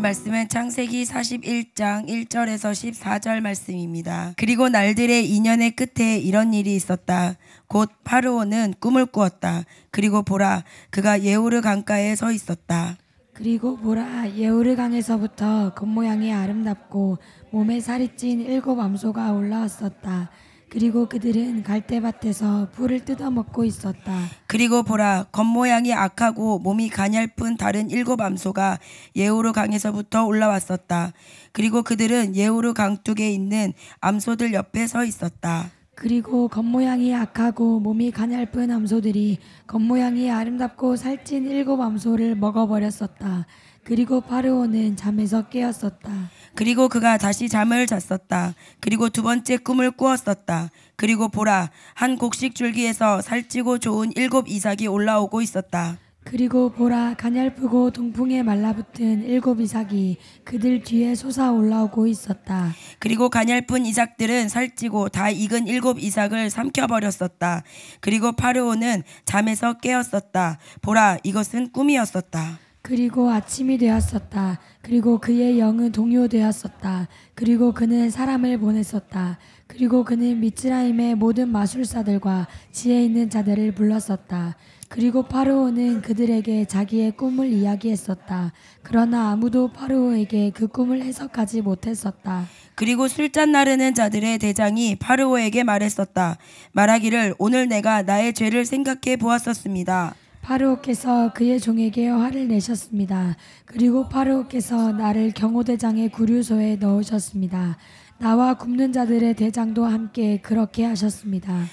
말씀은 창세기 41장 1절에서 14절 말씀입니다. 그리고 날들의 인연의 끝에 이런 일이 있었다. 곧 파르오는 꿈을 꾸었다. 그리고 보라, 그가 예후르 강가에 서 있었다. 그리고 보라, 예후르 강에서부터 겉모양이 아름답고 몸에 살이 찐 7 암소가 올라왔었다. 그리고 그들은 갈대밭에서 풀을 뜯어먹고 있었다. 그리고 보라, 겉모양이 악하고 몸이 가냘픈 다른 7 암소가 예후르 강에서부터 올라왔었다. 그리고 그들은 예후르 강둑에 있는 암소들 옆에 서 있었다. 그리고 겉모양이 악하고 몸이 가냘픈 암소들이 겉모양이 아름답고 살찐 7 암소를 먹어버렸었다. 그리고 파르오는 잠에서 깨었었다. 그리고 그가 다시 잠을 잤었다. 그리고 두 번째 꿈을 꾸었었다. 그리고 보라, 한 곡식 줄기에서 살찌고 좋은 7 이삭이 올라오고 있었다. 그리고 보라, 가냘프고 동풍에 말라붙은 7 이삭이 그들 뒤에 솟아 올라오고 있었다. 그리고 가냘픈 이삭들은 살찌고 다 익은 7 이삭을 삼켜버렸었다. 그리고 파르오는 잠에서 깨었었다. 보라, 이것은 꿈이었었다. 그리고 아침이 되었었다. 그리고 그의 영은 동요되었었다. 그리고 그는 사람을 보냈었다. 그리고 그는 미츠라임의 모든 마술사들과 지혜 있는 자들을 불렀었다. 그리고 파르오는 그들에게 자기의 꿈을 이야기했었다. 그러나 아무도 파르오에게 그 꿈을 해석하지 못했었다. 그리고 술잔 나르는 자들의 대장이 파르오에게 말했었다. 말하기를, 오늘 내가 나의 죄를 생각해 보았었습니다. 파르오께서 그의 종에게 화를 내셨습니다. 그리고 파르오께서 나를 경호대장의 구류소에 넣으셨습니다. 나와 굶는 자들의 대장도 함께 그렇게 하셨습니다.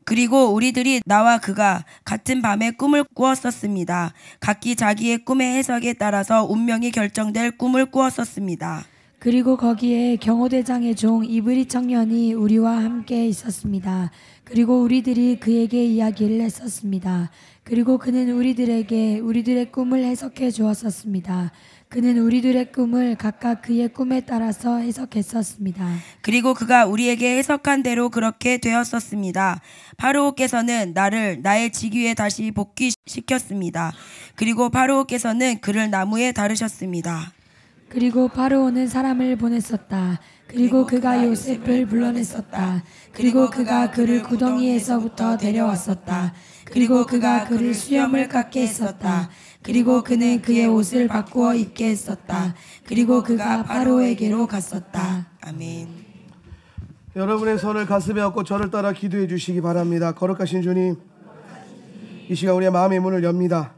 그리고 우리들이 나와 그가 같은 밤에 꿈을 꾸었었습니다. 각기 자기의 꿈의 해석에 따라서 운명이 결정될 꿈을 꾸었었습니다. 그리고 거기에 경호대장의 종 이브리 청년이 우리와 함께 있었습니다. 그리고 우리들이 그에게 이야기를 했었습니다. 그리고 그는 우리들에게 우리들의 꿈을 해석해 주었었습니다. 그는 우리들의 꿈을 각각 그의 꿈에 따라서 해석했었습니다. 그리고 그가 우리에게 해석한 대로 그렇게 되었었습니다. 파르오께서는 나를 나의 직위에 다시 복귀시켰습니다. 그리고 파르오께서는 그를 나무에 다루셨습니다. 그리고 파르오는 사람을 보냈었다. 그리고 그가 요셉을 불러냈었다. 그리고 그가 그를 구덩이에서부터 데려왔었다. 그리고 그가 그를 수염을 깎게 했었다. 그리고 그는 그의 옷을 바꾸어 입게 했었다. 그리고 그가 파르오에게로 갔었다. 아멘. 여러분의 손을 가슴에 얹고 저를 따라 기도해 주시기 바랍니다. 거룩하신 주님, 이 시간 우리의 마음의 문을 엽니다.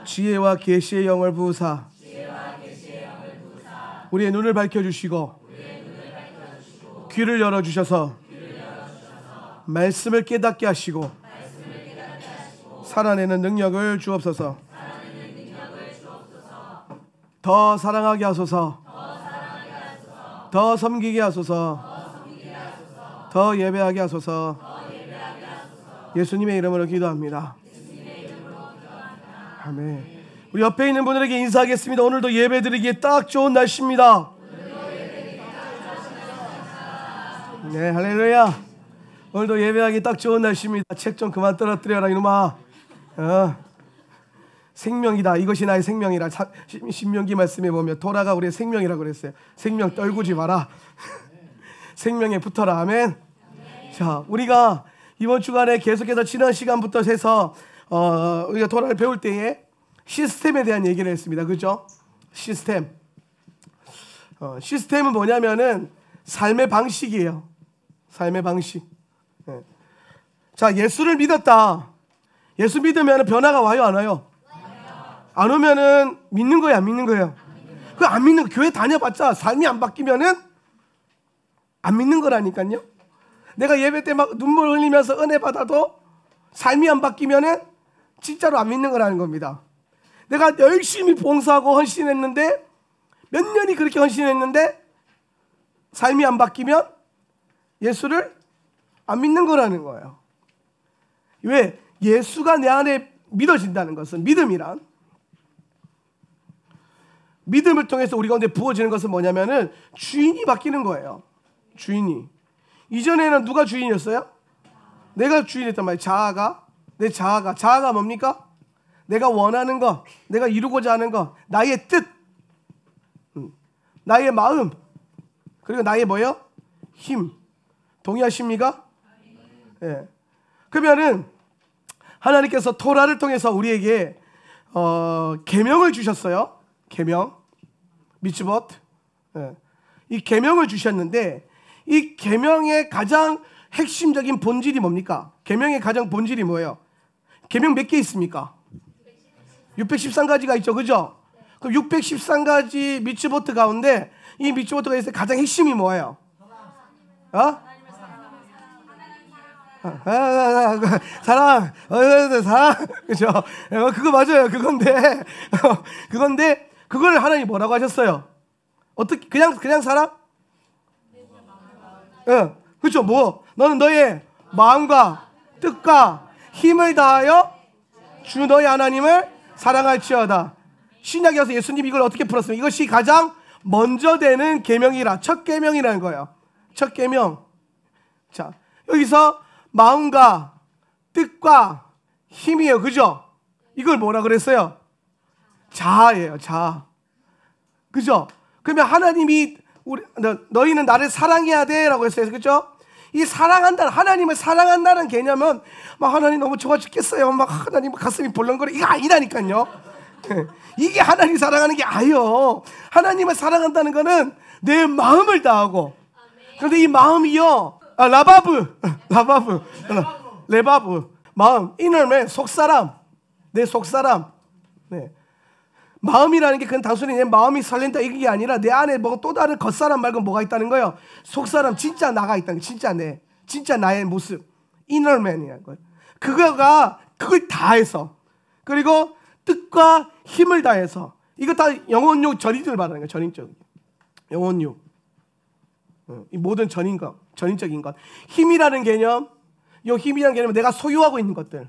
지혜와 계시의 영을 부으사 우리의 눈을 밝혀주시고 귀를 열어주셔서 말씀을 깨닫게 하시고 살아내는 능력을 주옵소서. 더 사랑하게 하소서. 더 섬기게 하소서. 더 예배하게 하소서. 예수님의 이름으로 기도합니다. 아멘. 우리 옆에 있는 분들에게 인사하겠습니다. 오늘도 예배드리기에 딱 좋은 날씨입니다. 네, 할렐루야. 오늘도 예배하기 딱 좋은 날씨입니다. 책 좀 그만 떨어뜨려라 이놈아. 생명이다. 이것이 나의 생명이라. 신명기 말씀에 보면 토라가 우리의 생명이라고 그랬어요. 생명 떨구지 마라. 생명에 붙어라. 아멘. 자, 우리가 이번 주간에 계속해서 지난 시간부터 해서 우리가 토라를 배울 때에 시스템에 대한 얘기를 했습니다. 그죠? 시스템. 시스템은 뭐냐면은 삶의 방식이에요. 삶의 방식. 네. 자, 예수를 믿었다. 예수 믿으면 변화가 와요, 안 와요? 안 오면은 믿는 거야, 안 믿는 거예요? 그 안 믿는 거, 교회 다녀봤자 삶이 안 바뀌면은 안 믿는 거라니까요. 내가 예배 때 막 눈물 흘리면서 은혜 받아도 삶이 안 바뀌면은 진짜로 안 믿는 거라는 겁니다. 내가 열심히 봉사하고 헌신했는데 몇 년이 그렇게 헌신했는데 삶이 안 바뀌면 예수를 안 믿는 거라는 거예요. 왜? 예수가 내 안에 믿어진다는 것은, 믿음이란 믿음을 통해서 우리 가운데 부어지는 것은 뭐냐면은 주인이 바뀌는 거예요. 주인이. 이전에는 누가 주인이었어요? 내가 주인이었단 말이에요. 자아가. 내 자아가 뭡니까? 내가 원하는 것, 내가 이루고자 하는 것, 나의 뜻, 나의 마음, 그리고 나의 뭐예요? 힘. 동의하십니까? 예. 그러면은 하나님께서 토라를 통해서 우리에게 계명을 주셨어요. 계명, 미츠봇. 예. 이 계명을 주셨는데 이 계명의 가장 핵심적인 본질이 뭡니까? 계명의 가장 본질이 뭐예요? 계명 몇 개 있습니까? 613가지가 있죠, 그죠? 그럼 613가지 미츠보트 가운데 이 미츠보트가 있을 때 가장 핵심이 뭐예요? 사랑, 사랑, 그죠? 그거 맞아요, 그건데, 그건데 그걸 하나님 뭐라고 하셨어요? 어떻게 그냥 사랑? 그렇죠. 뭐 너는 너의 마음과 뜻과 힘을 다하여 주 너의 하나님을 사랑할지어다. 신약에 와서 예수님 이걸 어떻게 풀었어요? 이것이 가장 먼저 되는 계명이라, 첫 계명이라는 거예요. 첫 계명. 자, 여기서 마음과 뜻과 힘이에요, 그죠? 이걸 뭐라 그랬어요? 자아예요, 자아. 그죠? 그러면 하나님이 너희는 나를 사랑해야 돼라고 했어요, 그죠? 이 사랑한다는, 하나님을 사랑한다는 개념은 막 하나님 너무 좋아 죽겠어요, 막 하나님 가슴이 벌렁거려, 이거 아니라니까요. 이게 하나님 사랑하는 게 아니에요. 하나님을 사랑한다는 거는 내 마음을 다하고. 그런데 이 마음이요, 레바브, 마음, 이너맨, 속사람, 내 속사람. 네. 마음이라는 게 그건 단순히 내 마음이 설렌다 이게 아니라 내 안에 뭐 또 다른 겉사람 말고 뭐가 있다는 거예요. 속사람, 진짜 나가 있다는 거예요. 진짜 나의 모습, 이너맨이라는 거예요. 그걸 다해서, 그리고 뜻과 힘을 다해서, 이거 다 영혼육 전인을 말하는 거예요. 전인적 영혼육, 이 모든 전인적인 것. 힘이라는 개념, 이 힘이라는 개념은 내가 소유하고 있는 것들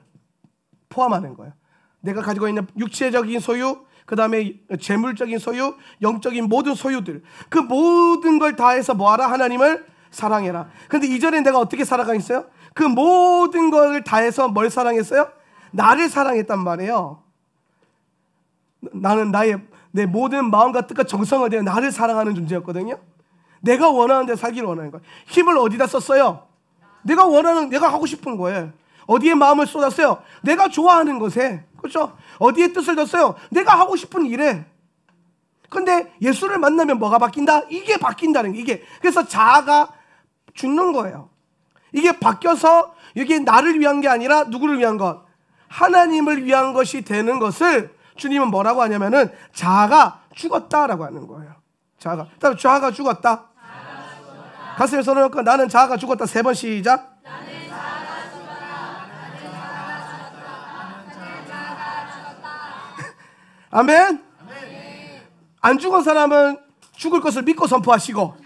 포함하는 거예요. 내가 가지고 있는 육체적인 소유, 그 다음에 재물적인 소유, 영적인 모든 소유들, 그 모든 걸 다해서 뭐하라? 하나님을 사랑해라. 근데 이전에 내가 어떻게 살아가겠어요? 그 모든 걸 다해서 뭘 사랑했어요? 나를 사랑했단 말이에요. 나는 내 모든 마음과 뜻과 정성을 대해 나를 사랑하는 존재였거든요. 내가 원하는 데 살기를 원하는 거예요. 힘을 어디다 썼어요? 내가 하고 싶은 거예요. 어디에 마음을 쏟았어요? 내가 좋아하는 것에. 그렇죠? 어디에 뜻을 뒀어요? 내가 하고 싶은 일에. 근데 예수를 만나면 뭐가 바뀐다? 이게 바뀐다는 게, 이게. 그래서 자아가 죽는 거예요. 이게 바뀌어서 이게 나를 위한 게 아니라 누구를 위한 것? 하나님을 위한 것이 되는 것을 주님은 뭐라고 하냐면은 자아가 죽었다라고 하는 거예요. 자아가 죽었다. 가슴에 손을 얹고 나는 자아가 죽었다. 3번 시작. 아멘. 안 죽은 사람은 죽을 것을 믿고 선포하시고,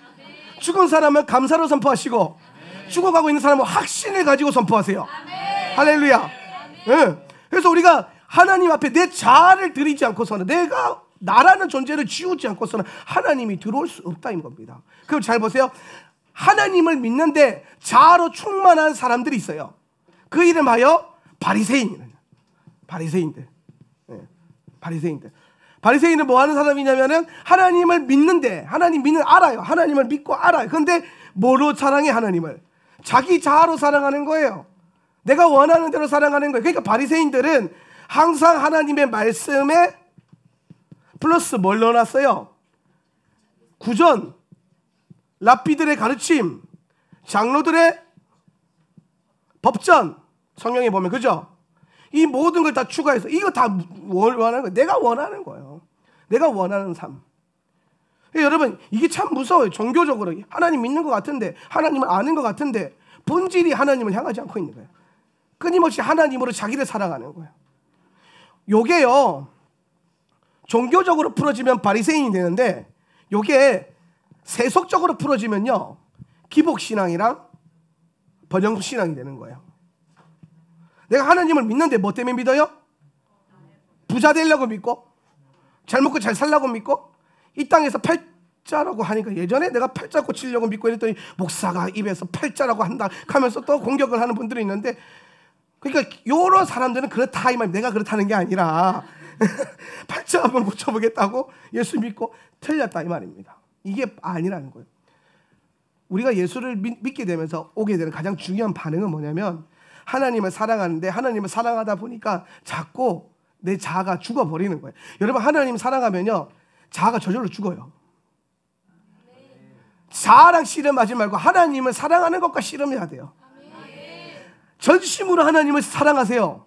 죽은 사람은 감사로 선포하시고, 죽어가고 있는 사람은 확신을 가지고 선포하세요. 할렐루야. 네. 그래서 우리가 하나님 앞에 내 자아를 드리지 않고서는, 내가 나라는 존재를 지우지 않고서는 하나님이 들어올 수 없다는 겁니다. 그럼 잘 보세요. 하나님을 믿는데 자아로 충만한 사람들이 있어요. 그 이름하여 바리새인이에요. 바리새인은 뭐 하는 사람이냐면은 하나님을 믿는데, 알아요. 하나님을 믿고 알아요. 그런데 뭐로 사랑해? 하나님을 자기 자아로 사랑하는 거예요. 내가 원하는 대로 사랑하는 거예요. 그러니까 바리새인들은 항상 하나님의 말씀에 플러스 뭘 넣어놨어요? 구전, 랍비들의 가르침, 장로들의 법전, 성경에 보면, 그죠? 이 모든 걸 다 추가해서 이거 다 원하는 거예요. 내가 원하는 거예요. 내가 원하는 삶. 여러분, 이게 참 무서워요. 종교적으로 하나님 믿는 것 같은데, 하나님을 아는 것 같은데 본질이 하나님을 향하지 않고 있는 거예요. 끊임없이 하나님으로 자기를 살아가는 거예요. 요게요, 종교적으로 풀어지면 바리새인이 되는데, 요게 세속적으로 풀어지면요, 기복신앙이랑 번영신앙이 되는 거예요. 내가 하나님을 믿는데 뭐 때문에 믿어요? 부자 되려고 믿고, 잘 먹고 잘 살려고 믿고, 이 땅에서 팔자라고 하니까, 예전에 내가 팔자 고치려고 믿고 이랬더니 목사가 입에서 팔자라고 한다 하면서 또 공격을 하는 분들이 있는데, 그러니까 요런 사람들은 그렇다 이 말. 내가 그렇다는 게 아니라 팔자 한번 고쳐보겠다고 예수 믿고 틀렸다 이 말입니다. 이게 아니라는 거예요. 우리가 예수를 믿게 되면서 오게 되는 가장 중요한 반응은 뭐냐면 하나님을 사랑하는데 하나님을 사랑하다 보니까 자꾸 내 자아가 죽어버리는 거예요. 여러분 하나님 사랑하면요 자아가 저절로 죽어요. 자아랑 씨름하지 말고 하나님을 사랑하는 것과 씨름해야 돼요. 전심으로 하나님을 사랑하세요.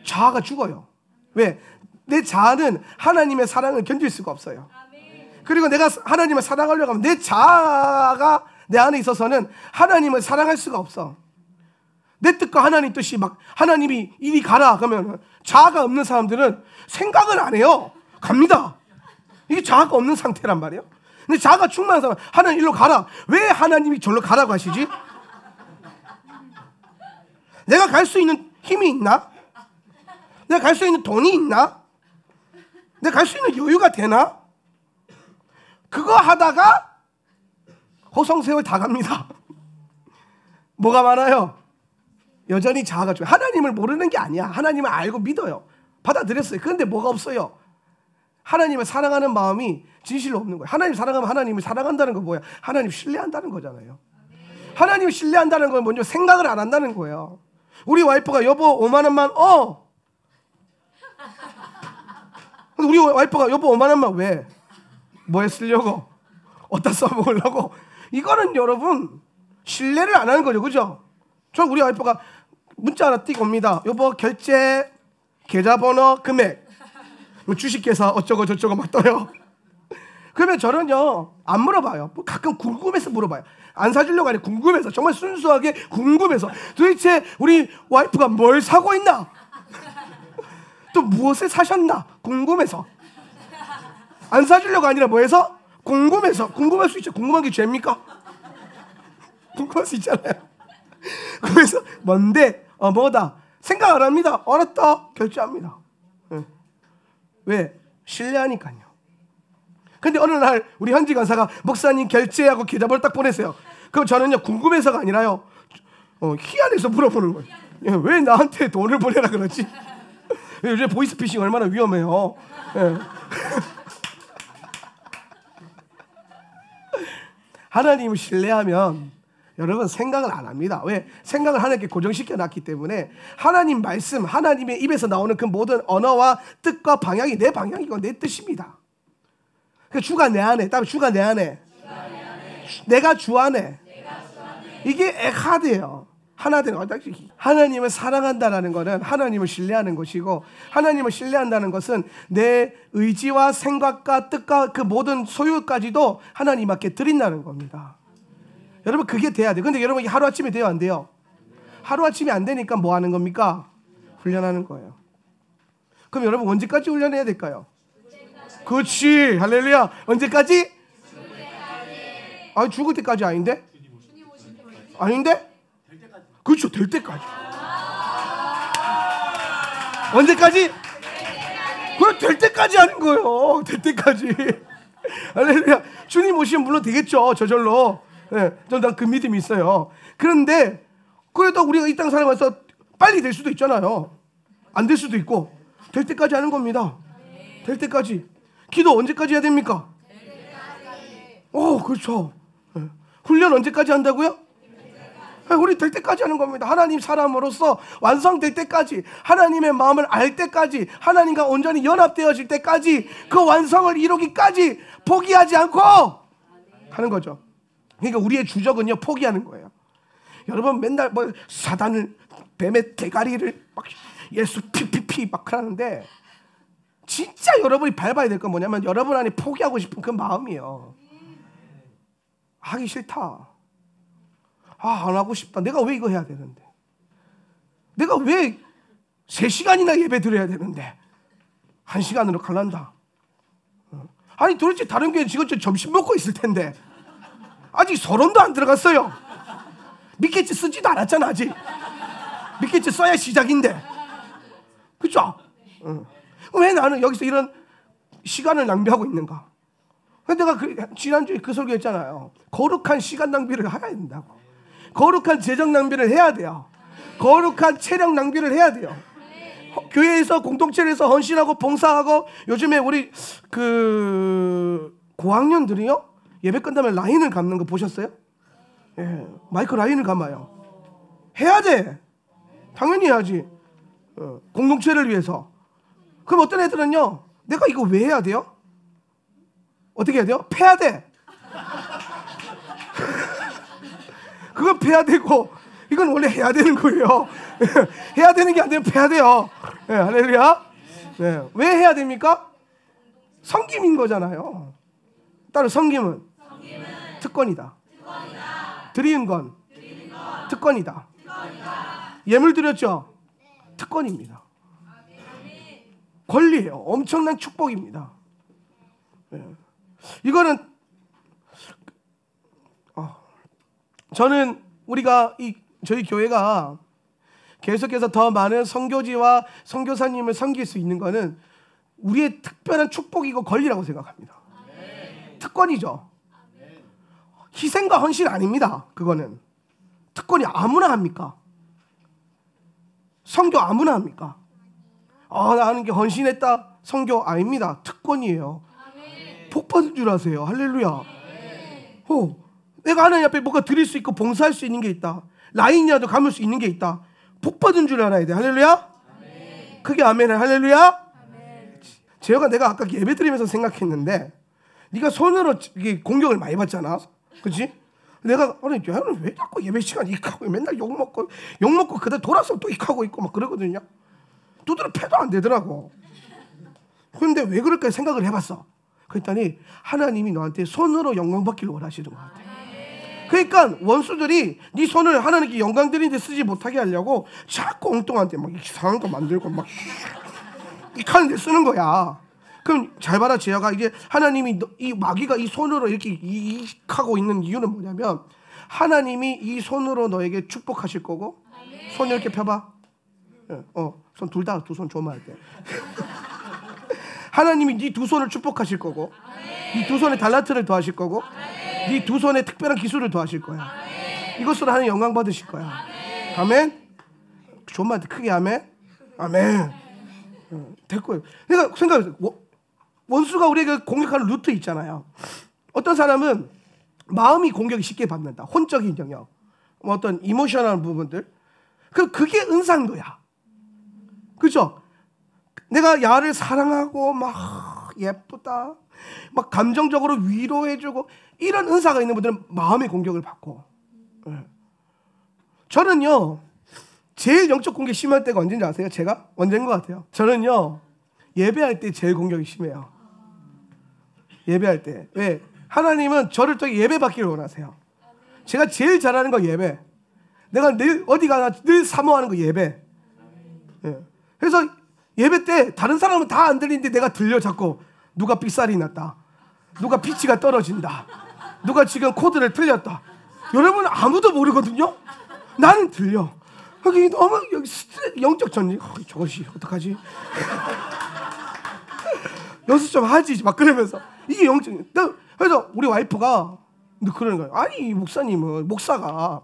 자아가 죽어요. 왜? 내 자아는 하나님의 사랑을 견딜 수가 없어요. 그리고 내가 하나님을 사랑하려고 하면 내 자아가 내 안에 있어서는 하나님을 사랑할 수가 없어. 내 뜻과 하나님 뜻이 막 하나님이 이리 가라 그러면 자아가 없는 사람들은 생각을 안 해요. 갑니다. 이게 자아가 없는 상태란 말이에요. 근데 자아가 충만한 사람 하나님 일로 가라. 왜 하나님이 절로 가라고 하시지? 내가 갈 수 있는 힘이 있나? 내가 갈 수 있는 돈이 있나? 내가 갈 수 있는 여유가 되나? 그거 하다가 호성세월 다 갑니다. 뭐가 많아요? 여전히 자아가 좋아요. 하나님을 모르는 게 아니야. 하나님을 알고 믿어요. 받아들였어요. 그런데 뭐가 없어요? 하나님을 사랑하는 마음이 진실로 없는 거예요. 하나님 사랑하면 하나님을 사랑한다는 건 뭐야? 하나님 신뢰한다는 거잖아요. 하나님을 신뢰한다는 건 먼저 생각을 안 한다는 거예요. 우리 와이프가 여보 5만 원만 우리 와이프가 여보 5만 원만 왜? 뭐에 쓰려고? 어디다 써먹으려고? 이거는 여러분 신뢰를 안 하는 거죠. 그죠? 저 우리 와이프가 문자 하나 띄고 옵니다. 여보 결제 계좌번호 금액 주식회사 어쩌고 저쩌고 막 떠요. 그러면 저는요 안 물어봐요. 가끔 궁금해서 물어봐요. 안 사주려고 아니라 궁금해서, 정말 순수하게 궁금해서 도대체 우리 와이프가 뭘 사고 있나, 또 무엇을 사셨나 궁금해서. 안 사주려고 아니라 뭐해서? 궁금해서. 궁금할 수 있죠. 궁금한 게 죄입니까? 궁금할 수 있잖아요. 그래서 뭔데? 뭐다? 생각 안 합니다. 알았다. 결제합니다. 왜? 신뢰하니까요. 근데 어느 날 우리 현지 간사가 목사님 결제하고 계좌번호 딱 보냈어요. 그럼 저는요 궁금해서가 아니라요 희한해서 물어보는 거예요. 왜 나한테 돈을 보내라 그러지? 요즘 보이스피싱 얼마나 위험해요. 하나님을 신뢰하면 여러분 생각을 안 합니다. 왜? 생각을 하나님께 고정시켜 놨기 때문에 하나님 말씀, 하나님의 입에서 나오는 그 모든 언어와 뜻과 방향이 내 방향이고 내 뜻입니다. 그 주가 내 안에, 다음에 주가 내 안에, 내가 주 안에. 이게 에카드예요. 하나 되는 거다. 하나님을 사랑한다는 것은 하나님을 신뢰하는 것이고, 하나님을 신뢰한다는 것은 내 의지와 생각과 뜻과 그 모든 소유까지도 하나님께 드린다는 겁니다. 여러분 그게 돼야 돼요. 근데 여러분 이게 하루아침에 돼요, 안 돼요? 하루아침에 안 되니까 뭐 하는 겁니까? 훈련하는 거예요. 그럼 여러분 언제까지 훈련해야 될까요? 그렇지, 할렐루야. 언제까지? 아니 죽을 때까지 아닌데? 아닌데? 그렇죠, 될 때까지. 언제까지? 그래, 될 때까지 하는 거예요. 될 때까지. 할렐루야. 주님 오시면 물론 되겠죠, 저절로. 네, 난 그 믿음이 있어요. 그런데 그래도 우리가 이 땅 살아가면서 빨리 될 수도 있잖아요. 안 될 수도 있고. 될 때까지 하는 겁니다. 될 때까지. 기도 언제까지 해야 됩니까? 그렇죠. 네. 훈련 언제까지 한다고요? 네, 우리 될 때까지 하는 겁니다. 하나님 사람으로서 완성될 때까지, 하나님의 마음을 알 때까지, 하나님과 온전히 연합되어질 때까지, 그 완성을 이루기까지 포기하지 않고 하는 거죠. 그러니까 우리의 주적은요 포기하는 거예요. 여러분 맨날 뭐 사단을, 뱀의 대가리를 막 예수 피피피 막 하는데, 진짜 여러분이 밟아야 될 건 뭐냐면 여러분 안에 포기하고 싶은 그 마음이에요. 하기 싫다. 안 하고 싶다. 내가 왜 이거 해야 되는데? 내가 왜 3시간이나 예배 드려야 되는데 1시간으로 갈란다. 아니 도대체 다른 교회 지금 점심 먹고 있을 텐데 아직 서론도 안 들어갔어요. 믿겠지 쓰지도 않았잖아. 아직 믿겠지 써야 시작인데. 그렇죠? 왜 나는 여기서 이런 시간을 낭비하고 있는가? 내가 지난주에 그 설교했잖아요. 거룩한 시간 낭비를 해야 된다고. 거룩한 재정 낭비를 해야 돼요. 거룩한 체력 낭비를 해야 돼요. 교회에서 공동체에서 헌신하고 봉사하고, 요즘에 우리 고학년들이요 예배 끝나면 라인을 감는 거 보셨어요? 예, 마이크 라인을 감아요. 해야 돼. 당연히 해야지. 공동체를 위해서. 그럼 어떤 애들은요, 내가 이거 왜 해야 돼요? 어떻게 해야 돼요? 패야 돼. 그건 패야 되고, 이건 원래 해야 되는 거예요. 해야 되는 게 아니라 패야 돼요. 네, 할렐루야. 네. 왜 해야 됩니까? 섬김인 거잖아요. 따로 섬김은 특권이다. 드리는 건 특권이다. 예물 드렸죠? 특권입니다. 권리예요. 엄청난 축복입니다. 네. 이거는 저는 우리가 저희 교회가 계속해서 더 많은 선교지와 선교사님을 섬길 수 있는 것은 우리의 특별한 축복이고 권리라고 생각합니다. 특권이죠. 희생과 헌신 아닙니다. 그거는 특권이 아무나 합니까? 선교 아무나 합니까? 나는 게 헌신했다 선교 아닙니다. 특권이에요. 복 받은 줄 아세요. 할렐루야. 내가 하나님 앞에 뭔가 드릴 수 있고 봉사할 수 있는 게 있다. 라인이라도 감을 수 있는 게 있다. 복 받은 줄 알아야 돼. 할렐루야. 그게 아멘. 할렐루야. 재혁아, 내가 아까 예배 드리면서 생각했는데, 네가 손으로 이게 공격을 많이 받잖아. 그렇지? 내가 아니 얘는 왜 자꾸 예배 시간 익하고 맨날 욕 먹고 그다음 돌아서 또 익하고 있고 막 그러거든요. 두드려 패도 안 되더라고. 그런데 왜 그럴까 생각을 해봤어. 그랬더니 하나님이 너한테 손으로 영광 받기를 원하시는 것 같아. 그러니까 원수들이 네 손을 하나님께 영광 드리는데 쓰지 못하게 하려고 자꾸 엉뚱한데 막 이상한 거 만들고 막 이카는데 쓰는 거야. 그럼 잘 봐라, 재혁아. 이제 하나님이 이 마귀가 이 손으로 이렇게 이익하고 있는 이유는 뭐냐면, 하나님이 이 손으로 너에게 축복하실 거고. 손 이렇게 펴봐. 손 둘 다 두 손 조마할 때. 하나님이 네 두 손을 축복하실 거고, 네 두 손에 달란트를 더하실 거고, 네 두 손에 특별한 기술을 더하실 거야. 이것으로 하나님 영광 받으실 거야. 아멘. 조마한테 크게 아멘. 아멘. 됐고요. 내가 생각해서 원수가 우리에게 공격하는 루트 있잖아요. 어떤 사람은 마음이 공격이 쉽게 받는다. 혼적인 영역, 어떤 이모셔널 부분들. 그게 은상도야. 그죠? 내가 야를 사랑하고 막 예쁘다, 막 감정적으로 위로해주고 이런 은사가 있는 분들은 마음의 공격을 받고. 저는요, 제일 영적 공격이 심할 때가 언제인지 아세요? 제가? 언제인 것 같아요? 저는요, 예배할 때 제일 공격이 심해요. 예배할 때. 왜? 하나님은 저를 통해 예배 받기를 원하세요. 제가 제일 잘하는 거 예배. 내가 늘 어디 가나 늘 사모하는 거 예배. 그래서 예배 때 다른 사람은 다 안 들리는데 내가 들려. 자꾸 누가 삑살이 났다, 누가 피치가 떨어진다, 누가 지금 코드를 틀렸다. 여러분 아무도 모르거든요. 나는 들려. 여기 너무 영적 전쟁. 저것이 어떡하지? 연습 좀 하지 막 그러면서 이게 영적. 그래서 우리 와이프가 그러는 거예요. 아니 목사님은, 목사가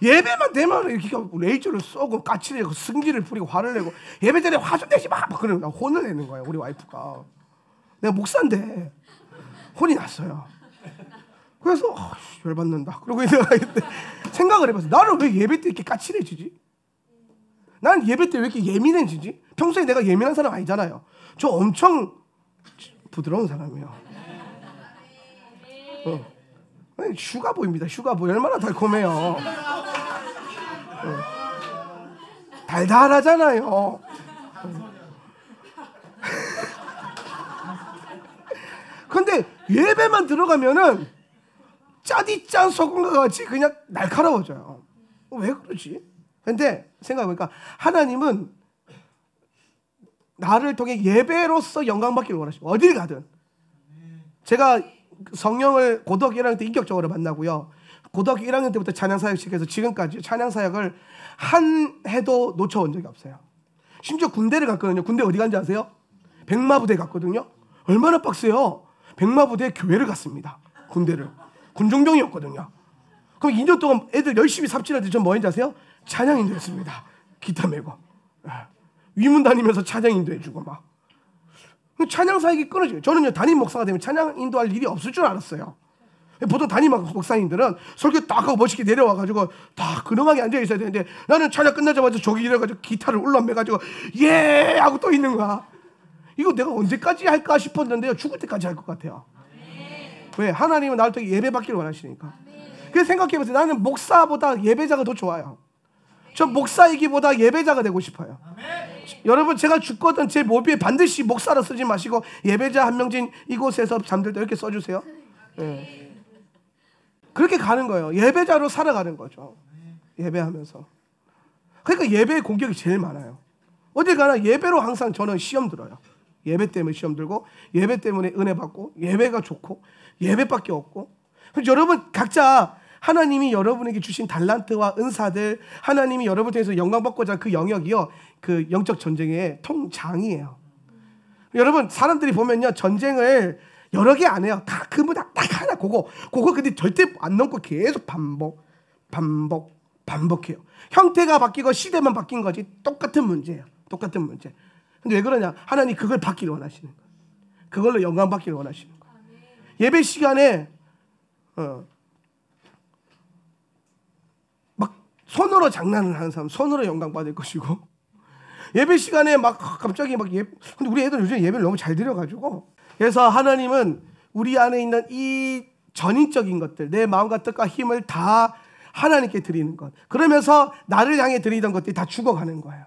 예배만 되면 이렇게 레이저를 쏘고 까치를 내고 승질을 부리고 화를 내고 예배 전에 화 좀 내지 마 막 그러는 거야. 혼을 내는 거야 우리 와이프가. 내가 목사인데 혼이 났어요. 그래서 열받는다. 그러고 내가 생각을 해봤어. 나는 왜 예배 때 이렇게 까칠해지지? 난 예배 때 왜 이렇게 예민해지지? 평소에 내가 예민한 사람 아니잖아요. 저 엄청 부드러운 사람이에요. 슈가보입니다. 슈가보. 얼마나 달콤해요. 달달하잖아요. 근데 예배만 들어가면은 짜디짠 소금과 같이 그냥 날카로워져요. 왜 그러지? 근데 생각해보니까 하나님은 나를 통해 예배로서 영광 받기를 원하시고, 어딜 가든. 제가 성령을 고등학교 1학년 때 인격적으로 만나고요, 고등학교 1학년 때부터 찬양사역 시켜서 지금까지 찬양사역을 한 해도 놓쳐온 적이 없어요. 심지어 군대를 갔거든요. 군대 어디 간지 아세요? 백마부대 갔거든요. 얼마나 빡세요. 백마부대 교회를 갔습니다. 군대를. 군종병이었거든요. 그럼 2년 동안 애들 열심히 삽질할 때 전 뭐 했는지 아세요? 찬양인도 했습니다. 기타 메고 위문 다니면서 찬양인도 해주고 막 찬양 사역이 끊어져요. 저는요 담임 목사가 되면 찬양 인도할 일이 없을 줄 알았어요. 보통 담임 목사님들은 설교 딱 하고 멋있게 내려와가지고 다 근엄하게 앉아 있어야 되는데 나는 찬양 끝나자마자 저기 이래가지고 기타를 올라매가지고 예 하고 또 있는 거야. 이거 내가 언제까지 할까 싶었는데요 죽을 때까지 할 것 같아요. 왜? 하나님은 나를 통해 예배 받기를 원하시니까. 그래서 생각해보세요. 나는 목사보다 예배자가 더 좋아요. 저 목사이기보다 예배자가 되고 싶어요. 여러분 제가 죽거든 제 모비에 반드시 목사로 쓰지 마시고 예배자 한명진 이곳에서 잠들 때 이렇게 써주세요. 네. 그렇게 가는 거예요. 예배자로 살아가는 거죠. 예배하면서. 그러니까 예배의 공격이 제일 많아요. 어딜 가나 예배로 항상 저는 시험 들어요. 예배 때문에 시험 들고 예배 때문에 은혜 받고 예배가 좋고 예배밖에 없고. 여러분 각자 하나님이 여러분에게 주신 달란트와 은사들 하나님이 여러분 통해서 영광 받고자 그 영역이요 그 영적 전쟁의 통장이에요. 여러분 사람들이 보면요 전쟁을 여러 개 안 해요. 다 그 딱 하나 그거 근데 절대 안 넘고 계속 반복해요. 형태가 바뀌고 시대만 바뀐 거지 똑같은 문제예요. 똑같은 문제. 근데 왜 그러냐? 하나님 그걸 받기를 원하시는 거예요. 그걸로 영광 받기를 원하시는 거예요. 예배 시간에 막 손으로 장난을 하는 사람 손으로 영광 받을 것이고 예배 시간에 막 갑자기 막 근데 우리 애들 요즘 예배를 너무 잘 드려가지고 그래서 하나님은 우리 안에 있는 이 전인적인 것들 내 마음과 뜻과 힘을 다 하나님께 드리는 것 그러면서 나를 향해 드리던 것들이 다 죽어가는 거예요.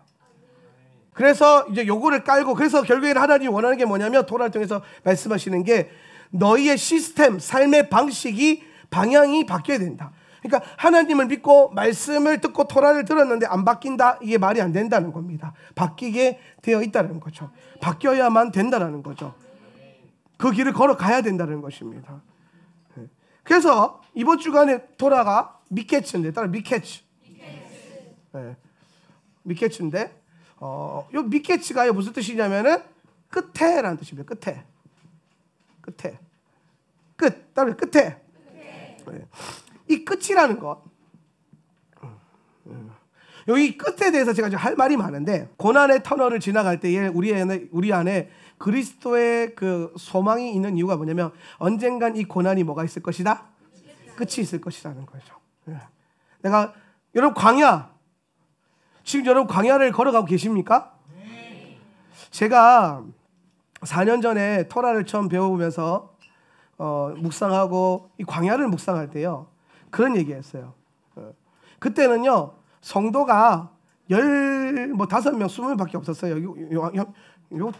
그래서 이제 요거를 깔고 그래서 결국에는 하나님이 원하는 게 뭐냐면 토라를 통해서 말씀하시는 게 너희의 시스템 삶의 방식이 방향이 바뀌어야 된다. 그러니까 하나님을 믿고 말씀을 듣고 토라를 들었는데 안 바뀐다 이게 말이 안 된다는 겁니다. 바뀌게 되어 있다는 거죠. 바뀌어야만 된다는 거죠. 그 길을 걸어가야 된다는 것입니다. 그래서 이번 주간에 토라가 미케츠인데 따라 미케츠. 네. 미케츠인데 요 미케츠가 무슨 뜻이냐면은 끝에라는 뜻입니다. 끝에. 끝. 따라 끝에. 네. 이 끝이라는 것. 여기 끝에 대해서 제가 할 말이 많은데 고난의 터널을 지나갈 때에 우리 안에 그리스도의 그 소망이 있는 이유가 뭐냐면 언젠간 이 고난이 뭐가 있을 것이다? 끝이 있을 것이라는 거죠. 내가 여러분 광야 지금 여러분 광야를 걸어가고 계십니까? 제가 4년 전에 토라를 처음 배워보면서 묵상하고 이 광야를 묵상할 때요 그런 얘기했어요. 그때는요 성도가 15명 20명밖에 없었어요. 요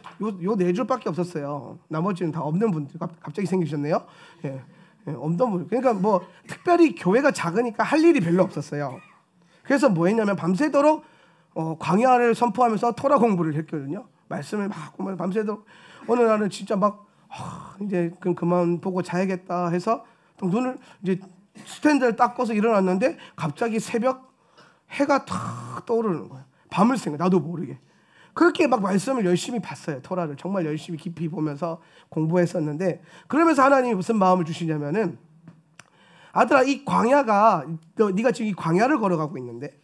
네 줄밖에 없었어요. 나머지는 다 없는 분들 갑자기 생기셨네요. 예, 없는 분. 그러니까 뭐 특별히 교회가 작으니까 할 일이 별로 없었어요. 그래서 뭐 했냐면 밤새도록 광야를 선포하면서 토라 공부를 했거든요. 말씀을 막 보면 밤새도록 어느 날은 진짜 막 이제 그만 보고 자야겠다 해서 눈을 이제 스탠드를 딱 꺼서 일어났는데 갑자기 새벽 해가 탁 떠오르는 거예요. 밤을 새는 거예요. 나도 모르게. 그렇게 막 말씀을 열심히 봤어요. 토라를 정말 열심히 깊이 보면서 공부했었는데 그러면서 하나님이 무슨 마음을 주시냐면은 아들아 이 광야가 네가 지금 이 광야를 걸어가고 있는데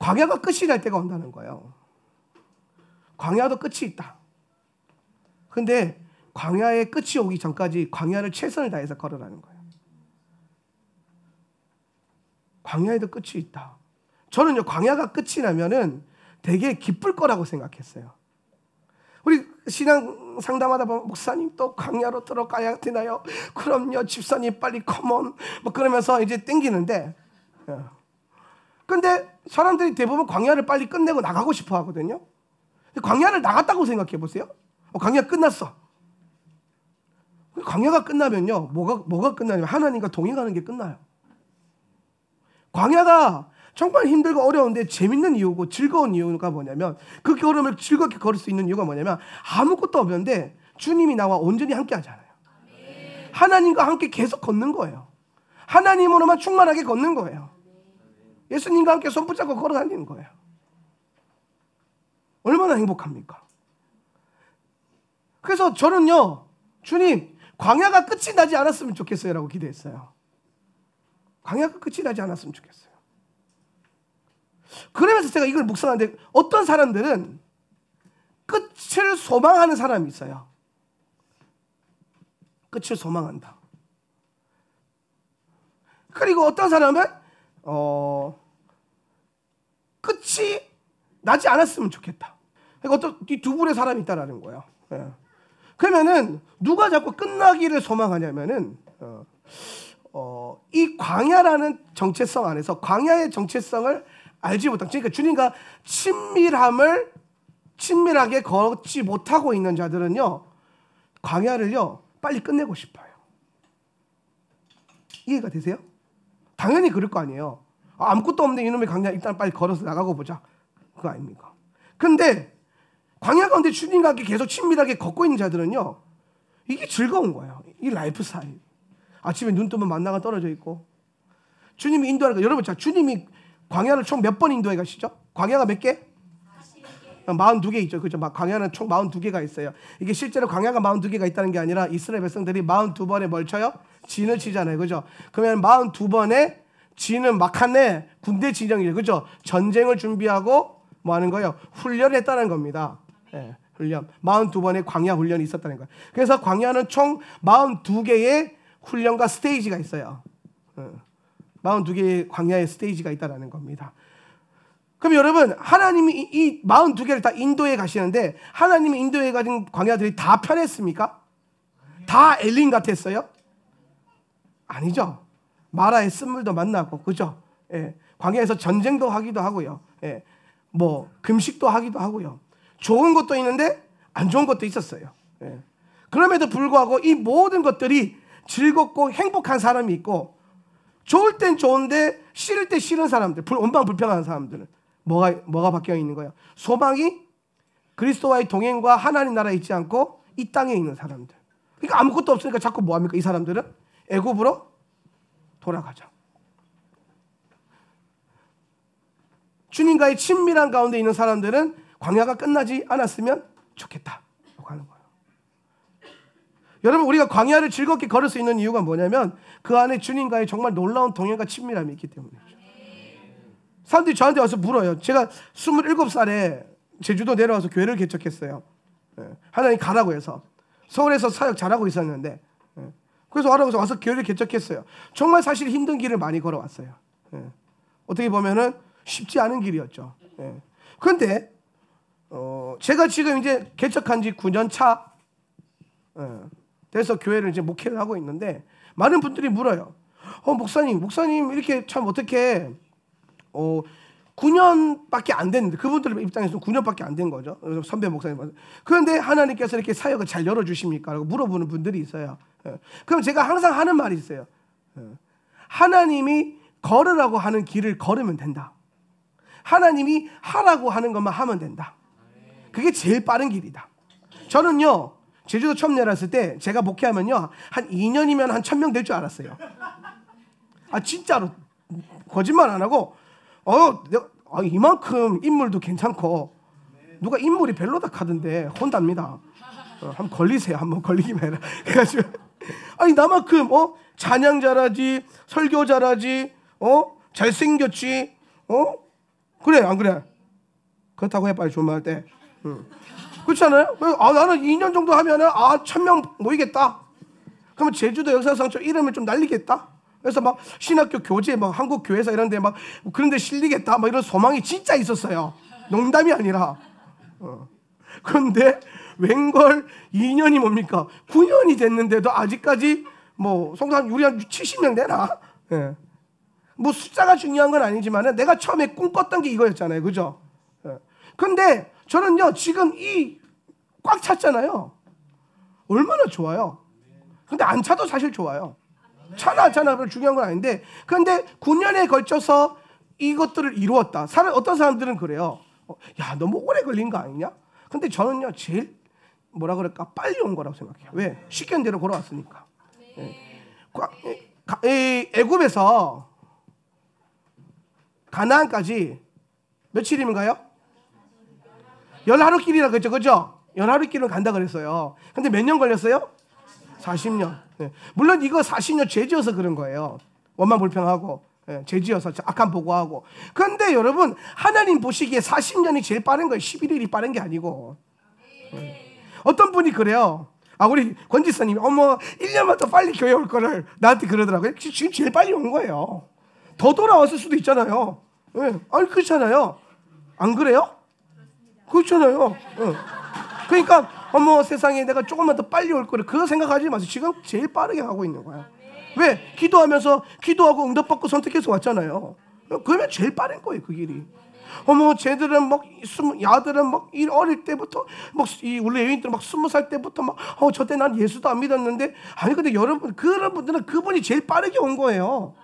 광야가 끝이 날 때가 온다는 거예요. 광야도 끝이 있다. 근데 광야의 끝이 오기 전까지 광야를 최선을 다해서 걸어라는 거예요. 광야에도 끝이 있다. 저는요 광야가 끝이 나면은 되게 기쁠 거라고 생각했어요. 우리 신앙 상담하다 보면 목사님 또 광야로 들어가야 되나요? 그럼요 집사님 빨리 컴온 뭐 그러면서 이제 땡기는데 근데 사람들이 대부분 광야를 빨리 끝내고 나가고 싶어 하거든요. 광야를 나갔다고 생각해 보세요. 광야 끝났어. 광야가 끝나면요 뭐가 끝나냐면 하나님과 동행하는 게 끝나요. 광야가 정말 힘들고 어려운데 재밌는 이유고 즐거운 이유가 뭐냐면 그 걸음을 즐겁게 걸을 수 있는 이유가 뭐냐면 아무것도 없는데 주님이 나와 온전히 함께 하잖아요. 하나님과 함께 계속 걷는 거예요. 하나님으로만 충만하게 걷는 거예요. 예수님과 함께 손 붙잡고 걸어다니는 거예요. 얼마나 행복합니까? 그래서 저는요 주님 광야가 끝이 나지 않았으면 좋겠어요 라고 기도했어요. 광야가 끝이 나지 않았으면 좋겠어요. 그러면서 제가 이걸 묵상하는데 어떤 사람들은 끝을 소망하는 사람이 있어요. 끝을 소망한다. 그리고 어떤 사람은 끝이 나지 않았으면 좋겠다. 그러니까 어떤 이 두 분의 사람이 있다라는 거예요. 예. 그러면은 누가 자꾸 끝나기를 소망하냐면은 이 광야라는 정체성 안에서 광야의 정체성을 알지 못한, 그러니까 주님과 친밀하게 걷지 못하고 있는 자들은요, 광야를요 빨리 끝내고 싶어요. 이해가 되세요? 당연히 그럴 거 아니에요. 아무것도 없는 이놈의 광야 일단 빨리 걸어서 나가고 보자, 그거 아닙니까? 근데 광야 가운데 주님과 함께 계속 친밀하게 걷고 있는 자들은요, 이게 즐거운 거예요. 이 라이프 스타일. 아침에 눈 뜨면 만나가 떨어져 있고, 주님이 인도하는 거. 여러분, 자, 주님이 광야를 총 몇 번 인도해 가시죠? 광야가 몇 개? 42개 있죠. 그죠? 광야는 총 42개가 있어요. 이게 실제로 광야가 42개가 있다는 게 아니라 이스라엘 백성들이 42번에 뭘 쳐요? 진을 치잖아요. 그죠? 그러면 42번에 진은 막한내 군대 진영이에요. 그죠? 전쟁을 준비하고 뭐 하는 거예요? 훈련을 했다는 겁니다. 예, 훈련. 42번의 광야 훈련이 있었다는 거예요. 그래서 광야는 총 42개의 훈련과 스테이지가 있어요. 42개의 광야의 스테이지가 있다는 겁니다. 그럼 여러분, 하나님이 이 42개를 다 인도해 가시는데 하나님이 인도해 가신 광야들이 다 편했습니까? 다 엘린 같았어요? 아니죠. 마라의 쓴물도 만나고, 그죠? 예, 광야에서 전쟁도 하기도 하고요. 예, 뭐 금식도 하기도 하고요. 좋은 것도 있는데 안 좋은 것도 있었어요. 예. 그럼에도 불구하고 이 모든 것들이 즐겁고 행복한 사람이 있고, 좋을 땐 좋은데 싫을 때 싫은 사람들, 원망불평하는 사람들은 뭐가 바뀌어 있는 거예요? 소망이 그리스도와의 동행과 하나님 나라에 있지 않고 이 땅에 있는 사람들. 그러니까 아무것도 없으니까 자꾸 뭐합니까? 이 사람들은 애굽으로 돌아가죠. 주님과의 친밀한 가운데 있는 사람들은 광야가 끝나지 않았으면 좋겠다 라고 하는 거예요. 여러분, 우리가 광야를 즐겁게 걸을 수 있는 이유가 뭐냐면 그 안에 주님과의 정말 놀라운 동행과 친밀함이 있기 때문이죠. 사람들이 저한테 와서 물어요. 제가 27살에 제주도 내려와서 교회를 개척했어요. 하나님 가라고 해서. 서울에서 사역 잘하고 있었는데, 그래서 와서 교회를 개척했어요. 정말 사실 힘든 길을 많이 걸어왔어요. 어떻게 보면은 쉽지 않은 길이었죠. 그런데 제가 지금 이제 개척한 지 9년 차 돼서 교회를 이제 목회를 하고 있는데, 많은 분들이 물어요. 목사님 이렇게 참 어떻게 9년밖에 안 됐는데, 그분들 입장에서는 9년밖에 안 된 거죠. 선배 목사님. 그런데 하나님께서 이렇게 사역을 잘 열어주십니까? 라고 물어보는 분들이 있어요. 그럼 제가 항상 하는 말이 있어요. 하나님이 걸으라고 하는 길을 걸으면 된다. 하나님이 하라고 하는 것만 하면 된다. 그게 제일 빠른 길이다. 저는요, 제주도 처음 내려왔을 때 제가 목회하면요, 한 2년이면 한 1000명 될 줄 알았어요. 진짜로 거짓말 안 하고, 이만큼 인물도 괜찮고 누가 인물이 별로다 하던데 혼답니다. 한번 걸리세요. 한번 걸리기만 해라. 그래가지고 나만큼 찬양 잘하지, 설교 잘하지, 잘생겼지, 그래 안 그래? 그렇다고 해, 빨리 존말할 때. 그렇잖아요. 나는 2년 정도 하면은 1000명 모이겠다. 그러면 제주도 역사상 좀 이름을 좀 날리겠다. 그래서 막 신학교 교재, 막 한국 교회사 이런 데 막 그런 데 실리겠다, 막 이런 소망이 진짜 있었어요. 농담이 아니라. 그런데 웬걸 2년이 뭡니까? 9년이 됐는데도 아직까지 뭐 성산 우리 한 70명 되나? 예. 뭐 숫자가 중요한 건 아니지만은 내가 처음에 꿈꿨던 게 이거였잖아요. 그죠? 예. 근데 저는요, 지금 꽉 찼잖아요. 얼마나 좋아요. 근데 안 차도 사실 좋아요. 차나 안 차나 별로 중요한 건 아닌데, 그런데 9년에 걸쳐서 이것들을 이루었다. 어떤 사람들은 그래요. 야, 너무 오래 걸린 거 아니냐? 근데 저는요, 제일 뭐라 그럴까, 빨리 온 거라고 생각해요. 왜? 시키는 대로 걸어왔으니까. 애굽에서 가나안까지 며칠이면가요? 10하루길이라 그랬죠, 그죠? 10하루길은 간다 그랬어요. 근데 몇 년 걸렸어요? 40년. 네. 물론 이거 40년 죄 지어서 그런 거예요. 원망불평하고. 죄지어서 악한 보고하고. 그런데 여러분, 하나님 보시기에 40년이 제일 빠른 거예요. 11일이 빠른 게 아니고. 어떤 분이 그래요. 우리 권지사님이 1년만 더 빨리 교회 올 거를 나한테 그러더라고요. 지금 제일 빨리 온 거예요. 더 돌아왔을 수도 있잖아요. 아니, 그렇잖아요. 안 그래요? 그렇잖아요. 그러니까 세상에 내가 조금만 더 빨리 올 거를 그거 생각하지 마세요. 지금 제일 빠르게 가고 있는 거야. 왜? 기도하면서 기도하고 응답받고 선택해서 왔잖아요. 그러면 제일 빠른 거예요, 그 길이. 쟤들은 야들은 어릴 때부터 우리 예인들은 20살 때부터 저때 난 예수도 안 믿었는데. 아니, 근데 여러분, 그런 분들은 그분이 제일 빠르게 온 거예요.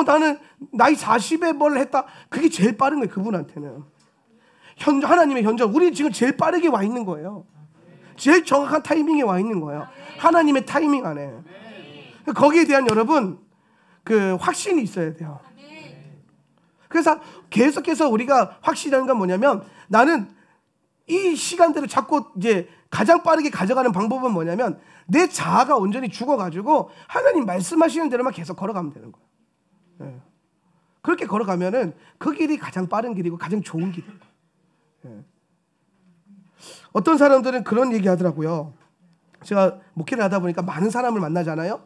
나는 나이 40에 뭘 했다, 그게 제일 빠른 거예요, 그분한테는. 하나님의 현장, 우리 지금 제일 빠르게 와 있는 거예요. 제일 정확한 타이밍에 와 있는 거예요. 하나님의 타이밍 안에. 거기에 대한 여러분, 그 확신이 있어야 돼요. 그래서 계속해서 우리가 확신하는 건 뭐냐면, 나는 이 시간대를 자꾸 이제 가장 빠르게 가져가는 방법은 뭐냐면, 내 자아가 온전히 죽어가지고 하나님 말씀하시는 대로만 계속 걸어가면 되는 거예요. 그렇게 걸어가면은 그 길이 가장 빠른 길이고 가장 좋은 길이에요. 어떤 사람들은 그런 얘기 하더라고요. 제가 목회를 하다 보니까 많은 사람을 만나잖아요.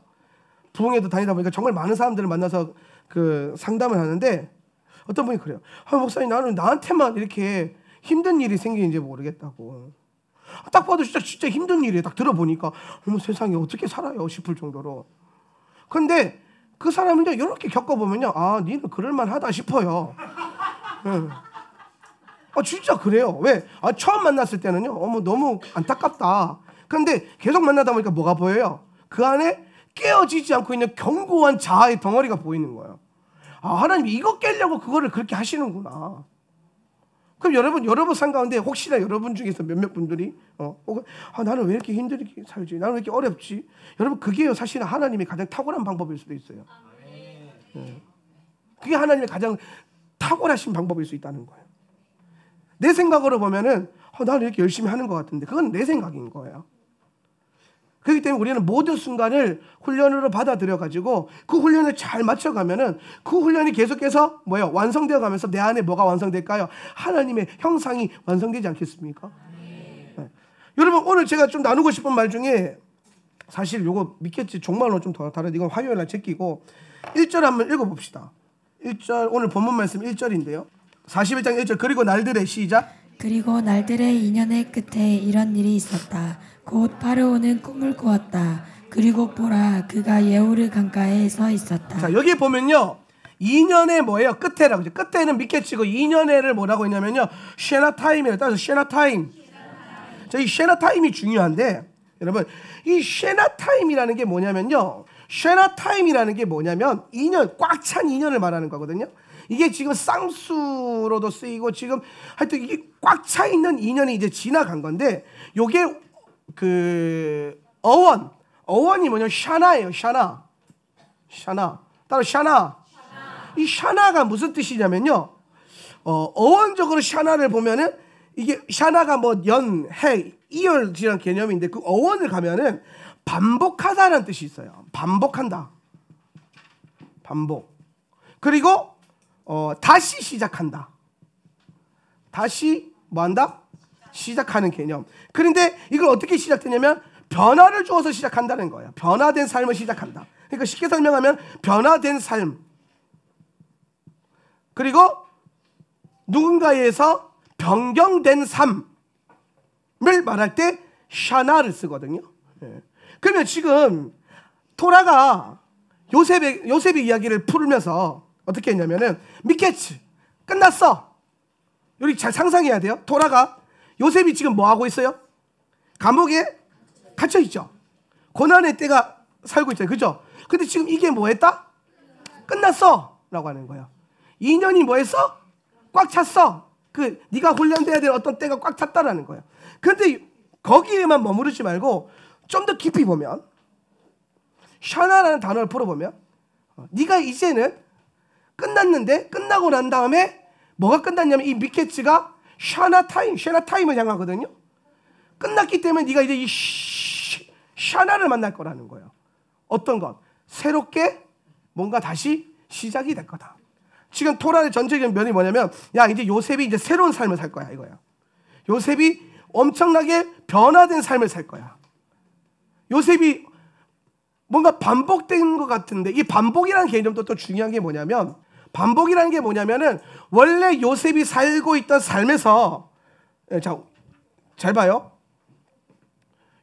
부흥회도 다니다 보니까 정말 많은 사람들을 만나서 그 상담을 하는데, 어떤 분이 그래요. 목사님, 나는 나한테만 이렇게 힘든 일이 생기는지 모르겠다고. 딱 봐도 진짜 힘든 일이에요. 딱 들어보니까 세상에 어떻게 살아요 싶을 정도로. 그런데 그 사람은 이렇게 겪어보면요, 니는 그럴만하다 싶어요. 진짜 그래요. 왜? 처음 만났을 때는요, 너무 안타깝다. 그런데 계속 만나다 보니까 뭐가 보여요? 그 안에 깨어지지 않고 있는 견고한 자아의 덩어리가 보이는 거예요. 하나님이 이거 깨려고 그거를 그렇게 하시는구나. 그럼 여러분 산 가운데 혹시나 여러분 중에서 몇몇 분들이 나는 왜 이렇게 힘들게 살지? 나는 왜 이렇게 어렵지? 여러분, 그게 사실은 하나님의 가장 탁월한 방법일 수도 있어요. 그게 하나님의 가장 탁월하신 방법일 수 있다는 거예요. 내 생각으로 보면은 나는 이렇게 열심히 하는 것 같은데, 그건 내 생각인 거예요. 그렇기 때문에 우리는 모든 순간을 훈련으로 받아들여가지고 그 훈련을 잘 맞춰가면은 그 훈련이 계속해서 완성되어 가면서 내 안에 뭐가 완성될까요? 하나님의 형상이 완성되지 않겠습니까? 네. 여러분, 오늘 제가 좀 나누고 싶은 말 중에, 사실 요거 믿겠지 종말로 좀 더 다른데 이건 화요일날 제끼고 1절 한번 읽어봅시다. 1절, 오늘 본문 말씀 1절인데요 41장 1절. 그리고 날들의 시작. 그리고 날들의 인연의 끝에 이런 일이 있었다. 곧 파르오는 꿈을 꾸었다. 그리고 보라, 그가 예후르 강가에 서 있었다. 자, 여기 보면요, 2년의 뭐예요? 끝에라고 하죠. 끝에는 미케치고 2년에를 뭐라고 했냐면요, 쉐나타임이라고. 따라서 쉐나타임. 자, 이 쉐나타임이 중요한데, 여러분, 이 쉐나타임이라는 게 뭐냐면요, 쉐나타임이라는 게 뭐냐면 2년, 꽉 찬 2년을 말하는 거거든요. 이게 지금 쌍수로도 쓰이고, 지금 하여튼 이게 꽉 차 있는 2년이 이제 지나간 건데, 요게 그 어원이 뭐냐면 샤나예요. 샤나. 따로 샤나. 이 샤나가 무슨 뜻이냐면요, 어원적으로 샤나를 보면은 이게 샤나가 연, 해, 이열이라는 개념인데, 그 어원을 가면은 반복하다라는 뜻이 있어요. 반복한다. 반복. 그리고 다시 시작한다. 다시 뭐한다? 시작하는 개념. 그런데 이걸 어떻게 시작되냐면 변화를 주어서 시작한다는 거예요. 변화된 삶을 시작한다. 그러니까 쉽게 설명하면 변화된 삶. 그리고 누군가에서 변경된 삶을 말할 때 샤나를 쓰거든요. 그러면 지금 토라가 요셉의 이야기를 풀면서 어떻게 했냐면은, 미케츠 끝났어. 여기 잘 상상해야 돼요. 토라가, 요셉이 지금 뭐 하고 있어요? 감옥에 갇혀 있죠. 고난의 때가 살고 있잖아요. 그죠? 근데 지금 이게 뭐 했다? 끝났어 라고 하는 거예요. 2년이 뭐 했어? 꽉 찼어. 네가 훈련돼야 될 어떤 때가 꽉 찼다라는 거예요. 근데 거기에만 머무르지 말고 좀 더 깊이 보면, 샤나라는 단어를 풀어보면, 네가 이제는 끝났는데, 끝나고 난 다음에 뭐가 끝났냐면 이 미케츠가 샤나타임을 향하거든요. 끝났기 때문에 네가 이제 이 샤나를 만날 거라는 거예요. 어떤 것? 새롭게 뭔가 다시 시작이 될 거다. 지금 토라의 전체적인 면이 뭐냐면, 야, 이제 요셉이 이제 새로운 삶을 살 거야, 이거야. 요셉이 엄청나게 변화된 삶을 살 거야. 요셉이 뭔가 반복된 것 같은데, 이 반복이라는 개념도 또 중요한 게 뭐냐면, 반복이라는 게 뭐냐면은 원래 요셉이 살고 있던 삶에서, 자, 잘 봐요.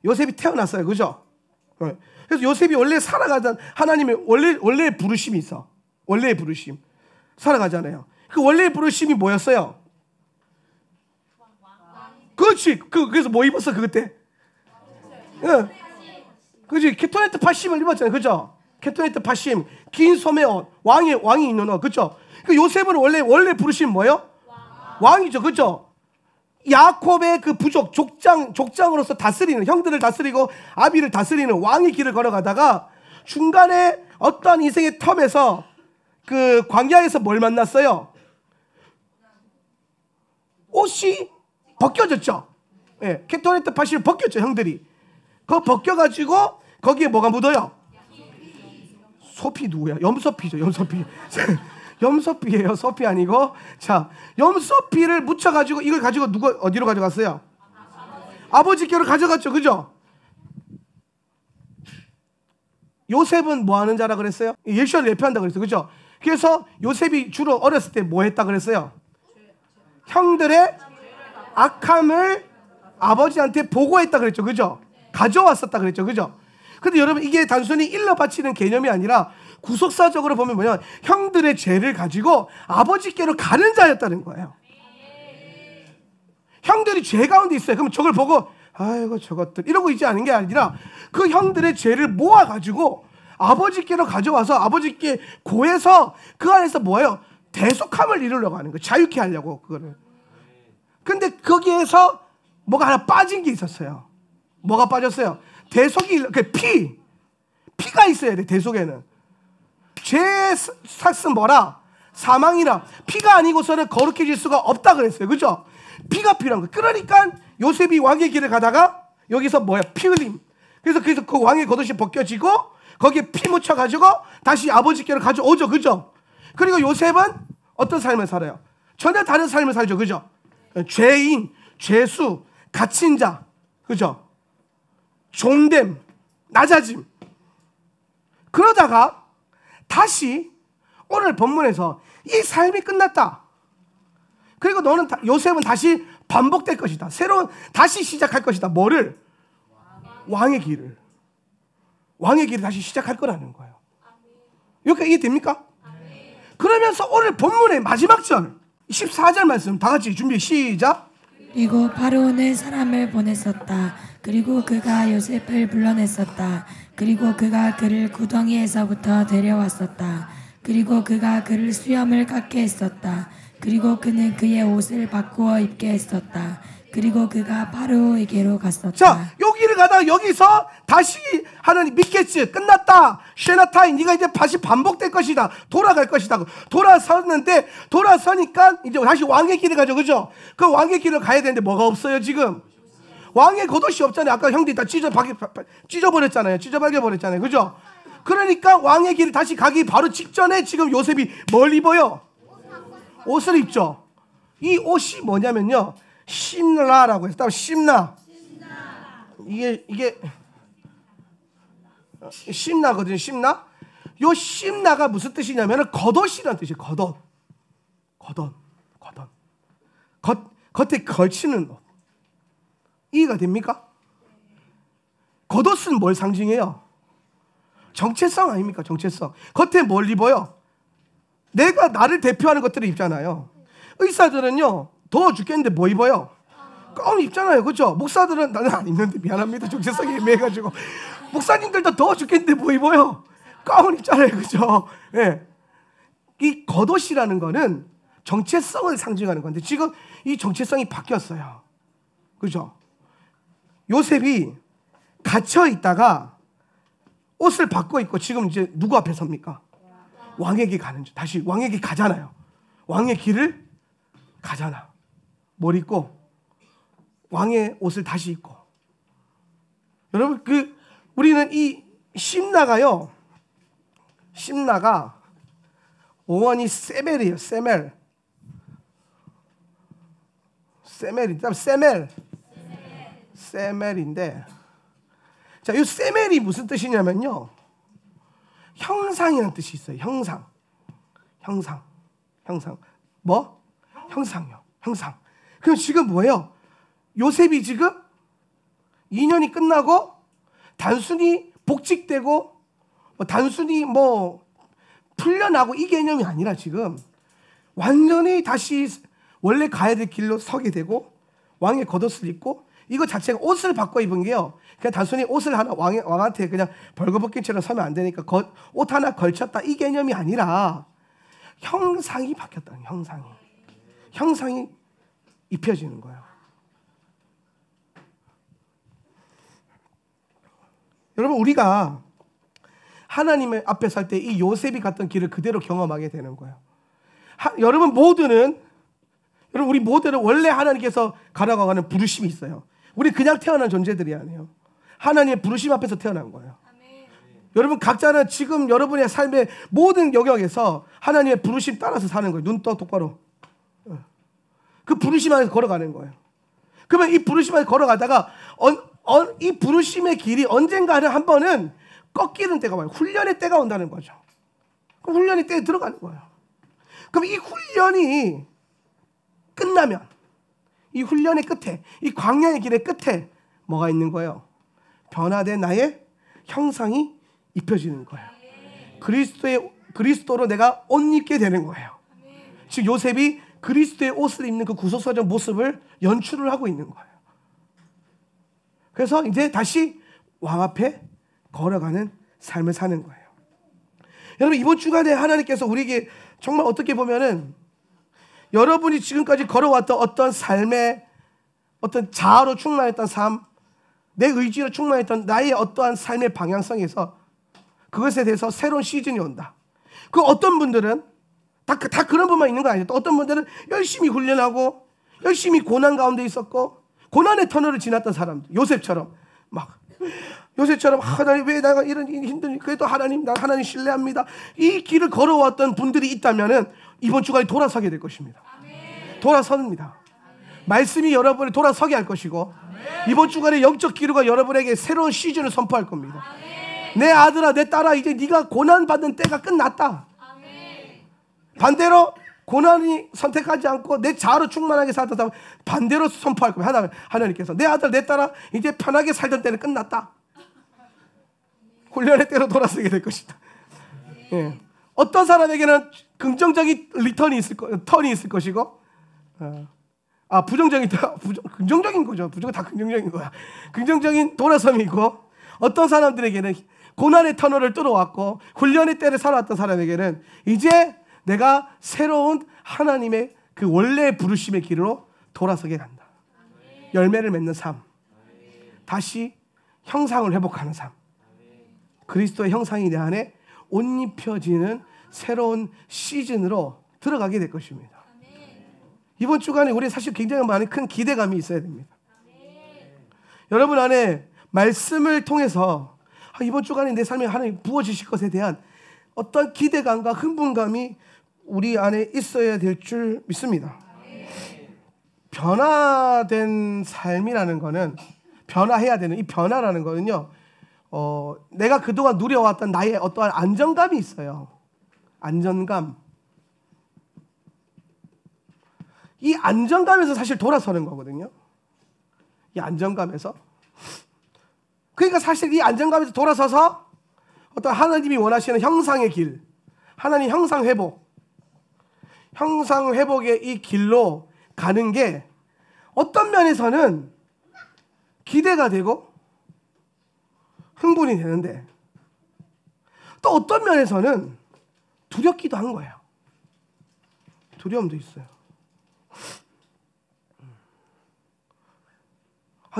요셉이 태어났어요, 그죠? 그래서 요셉이 원래 살아가던 하나님의 원래 부르심이 있어. 원래의 부르심 살아가잖아요. 그 원래의 부르심이 뭐였어요? 그렇지. 그래서 뭐 입었어 그때? 응. 그지? 케토네트 파심을 입었잖아요, 그죠? 케토네트 파심, 긴 소매 옷, 왕이 있는 옷, 그죠? 그 요셉은 원래 부르심 뭐예요? 왕이죠, 그죠? 야곱의 그 부족, 족장으로서 다스리는, 형들을 다스리고 아비를 다스리는 왕의 길을 걸어가다가 중간에 어떠한 인생의 텀에서 그 광야에서 뭘 만났어요? 옷이 벗겨졌죠. 예, 케토네트 파시를 벗겼죠, 형들이. 그거 벗겨가지고 거기에 뭐가 묻어요? 소피 누구야? 염소피죠, 염소피. 염소피예요, 소피 아니고. 자, 염소피를 묻혀가지고 이걸 가지고 어디로 가져갔어요? 아버지께로 가져갔죠, 그죠? 요셉은 뭐 하는 자라 그랬어요? 예수를 예표한다 그랬어요, 그죠? 그래서 요셉이 주로 어렸을 때 뭐 했다 그랬어요? 형들의 악함을 아버지한테 보고했다 그랬죠, 그죠? 가져왔었다 그랬죠, 그죠? 근데 여러분, 이게 단순히 일러 바치는 개념이 아니라 구속사적으로 보면 뭐냐, 형들의 죄를 가지고 아버지께로 가는 자였다는 거예요. 형들이 죄 가운데 있어요. 그럼 저걸 보고 아이고 저것들 이러고 있지 않은 게 아니라 그 형들의 죄를 모아가지고 아버지께로 가져와서 아버지께 고해서 그 안에서 뭐예요? 대속함을 이루려고 하는 거예요. 자유케 하려고 그거를. 근데 거기에서 뭐가 하나 빠진 게 있었어요. 뭐가 빠졌어요? 대속이, 피가 있어야 돼, 대속에는. 죄의 삭은 뭐라? 사망이라. 피가 아니고서는 거룩해질 수가 없다 그랬어요, 그죠? 피가 필요한 거예요. 그러니까 요셉이 왕의 길을 가다가 여기서 뭐야? 피 흘림. 그래서 그 왕의 겉옷이 벗겨지고 거기에 피 묻혀가지고 다시 아버지께로 가져오죠, 그죠? 그리고 요셉은 어떤 삶을 살아요? 전혀 다른 삶을 살죠, 그죠? 죄인, 죄수, 갇힌 자, 그죠? 존됨, 낮아짐. 그러다가 다시 오늘 본문에서 이 삶이 끝났다. 그리고 요셉은 다시 반복될 것이다. 다시 시작할 것이다. 뭐를? 왕의 길을. 왕의 길을 다시 시작할 거라는 거예요. 여기까지 이해됩니까? 그러면서 오늘 본문의 마지막 절 14절 말씀 다 같이 준비 시작. 그리고 바로는 사람을 보냈었다. 그리고 그가 요셉을 불러냈었다. 그리고 그가 그를 구덩이에서부터 데려왔었다. 그리고 그가 그를 수염을 깎게 했었다. 그리고 그는 그의 옷을 바꾸어 입게 했었다. 그리고 그가 바로에게로 갔었다. 자, 여기를 가다가 여기서 다시 하나님 믿겠지, 끝났다, 쉐나타임, 네가 이제 다시 반복될 것이다, 돌아갈 것이다. 돌아서니까 이제 다시 왕의 길을 가죠, 그죠? 그 왕의 길을 가야 되는데 뭐가 없어요 지금? 왕의 겉옷이 없잖아요. 아까 형들이 다 찢어버렸잖아요. 찢어박여버렸잖아요, 그죠? 그러니까 왕의 길을 다시 가기 바로 직전에 지금 요셉이 뭘 입어요? 옷을 입죠. 이 옷이 뭐냐면요, 심라라고 해서, 다음 심나. 이게 심나거든요. 심나. 요 심나가 무슨 뜻이냐면은 겉옷이라는 뜻이에요. 겉에 걸치는 옷. 이해가 됩니까? 겉옷은 뭘 상징해요? 정체성 아닙니까? 정체성. 겉에 뭘 입어요? 내가 나를 대표하는 것들을 입잖아요. 의사들은요, 더워 죽겠는데 뭐 입어요? 가운 입잖아요, 그렇죠? 목사들은 나는 안 입는데 미안합니다, 정체성이 애매해가지고. 목사님들도 더워 죽겠는데 뭐 입어요? 가운 입잖아요, 그렇죠? 예. 이 겉옷이라는 거는 정체성을 상징하는 건데 지금 이 정체성이 바뀌었어요, 그렇죠? 요셉이 갇혀 있다가 옷을 바꿔 입고 지금 이제 누구 앞에 섭니까? 왕에게 가는 줄. 다시 왕에게 가잖아요. 왕의 길을 가잖아. 뭘 입고? 왕의 옷을 다시 입고. 여러분, 우리는 이 심나가요, 심나가 어원이 세멜이에요. 세멜. 세멜인데, 자, 이 세멜이 무슨 뜻이냐면요, 형상이라는 뜻이 있어요. 형상. 뭐? 형상이요. 형상. 그럼 지금 뭐예요? 요셉이 지금 2년이 끝나고 단순히 복직되고 단순히 뭐 풀려나고 이 개념이 아니라 지금 완전히 다시 원래 가야 될 길로 서게 되고 왕의 겉옷을 입고, 이거 자체가 옷을 바꿔 입은 게요, 그냥 단순히 옷을 하나 왕한테 그냥 벌거벗긴처럼 서면 안 되니까 옷 하나 걸쳤다 이 개념이 아니라 형상이 바뀌었다는 거예요. 형상이 입혀지는 거예요. 여러분, 우리가 하나님의 앞에 설 때 이 요셉이 갔던 길을 그대로 경험하게 되는 거예요. 여러분 우리 모두는 원래 하나님께서 가라고 하는 부르심이 있어요. 우리 그냥 태어난 존재들이 아니에요. 하나님의 부르심 앞에서 태어난 거예요. 여러분 각자는 지금 여러분의 삶의 모든 영역에서 하나님의 부르심 따라서 사는 거예요. 눈 떠 똑바로. 그 부르심 안에서 걸어가는 거예요. 그러면 이 부르심 안에서 걸어가다가 이 부르심의 길이 언젠가는 한 번은 꺾이는 때가 와요. 훈련의 때가 온다는 거죠. 그럼 훈련의 때에 들어가는 거예요. 그럼 이 훈련이 끝나면 이 훈련의 끝에, 이 광야의 길의 끝에 뭐가 있는 거예요? 변화된 나의 형상이 입혀지는 거예요. 그리스도로 내가 옷 입게 되는 거예요. 지금 요셉이 그리스도의 옷을 입는 그 구속사적 모습을 연출을 하고 있는 거예요. 그래서 이제 다시 왕 앞에 걸어가는 삶을 사는 거예요. 여러분, 이번 주간에 하나님께서 우리에게 정말 어떻게 보면은 여러분이 지금까지 걸어왔던 어떤 삶의 어떤 자아로 충만했던 삶, 내 의지로 충만했던 나의 어떠한 삶의 방향성에서 그것에 대해서 새로운 시즌이 온다. 그 어떤 분들은 다 그런 분만 있는 거 아니에요. 또 어떤 분들은 열심히 훈련하고 열심히 고난 가운데 있었고 고난의 터널을 지났던 사람들, 요셉처럼 하나님 왜 내가 이런 힘든, 그래도 하나님, 나 하나님 신뢰합니다, 이 길을 걸어왔던 분들이 있다면은 이번 주간에 돌아서게 될 것입니다. 돌아섭니다. 말씀이 여러분을 돌아서게 할 것이고, 이번 주간에 영적 기류가 여러분에게 새로운 시즌을 선포할 겁니다. 내 아들아, 내 딸아, 이제 네가 고난받는 때가 끝났다. 반대로 고난이 선택하지 않고 내 자아로 충만하게 살다 반대로 선포할 겁니다. 하나님께서 내 아들, 내 딸아, 이제 편하게 살던 때는 끝났다. 훈련의 때로 돌아서게 될 것이다. 예. 어떤 사람에게는 긍정적인 턴이 있을 것이고, 긍정적인 거죠. 다 긍정적인 거야. 긍정적인 돌아섬이 있고, 어떤 사람들에게는 고난의 터널을 뚫어왔고 훈련의 때를 살아왔던 사람에게는 이제 내가 새로운 하나님의 그 원래 부르심의 길로 돌아서게 간다. 열매를 맺는 삶, 다시 형상을 회복하는 삶, 그리스도의 형상이 내 안에 옷 입혀지는 새로운 시즌으로 들어가게 될 것입니다. 이번 주간에 우리 사실 굉장히 많은 큰 기대감이 있어야 됩니다. 여러분 안에 말씀을 통해서 이번 주간에 내 삶에 하나님 부어주실 것에 대한 어떤 기대감과 흥분감이 우리 안에 있어야 될 줄 믿습니다. 변화된 삶이라는 거는, 변화해야 되는 이 변화라는 거는요, 내가 그동안 누려왔던 나의 어떠한 안정감이 있어요. 안정감. 이 안정감에서 사실 돌아서는 거거든요. 이 안정감에서. 그러니까 사실 이 안정감에서 돌아서서 어떤 하나님이 원하시는 형상의 길, 하나님 형상 회복의 이 길로 가는 게 어떤 면에서는 기대가 되고 흥분이 되는데, 또 어떤 면에서는 두렵기도 한 거예요. 두려움도 있어요.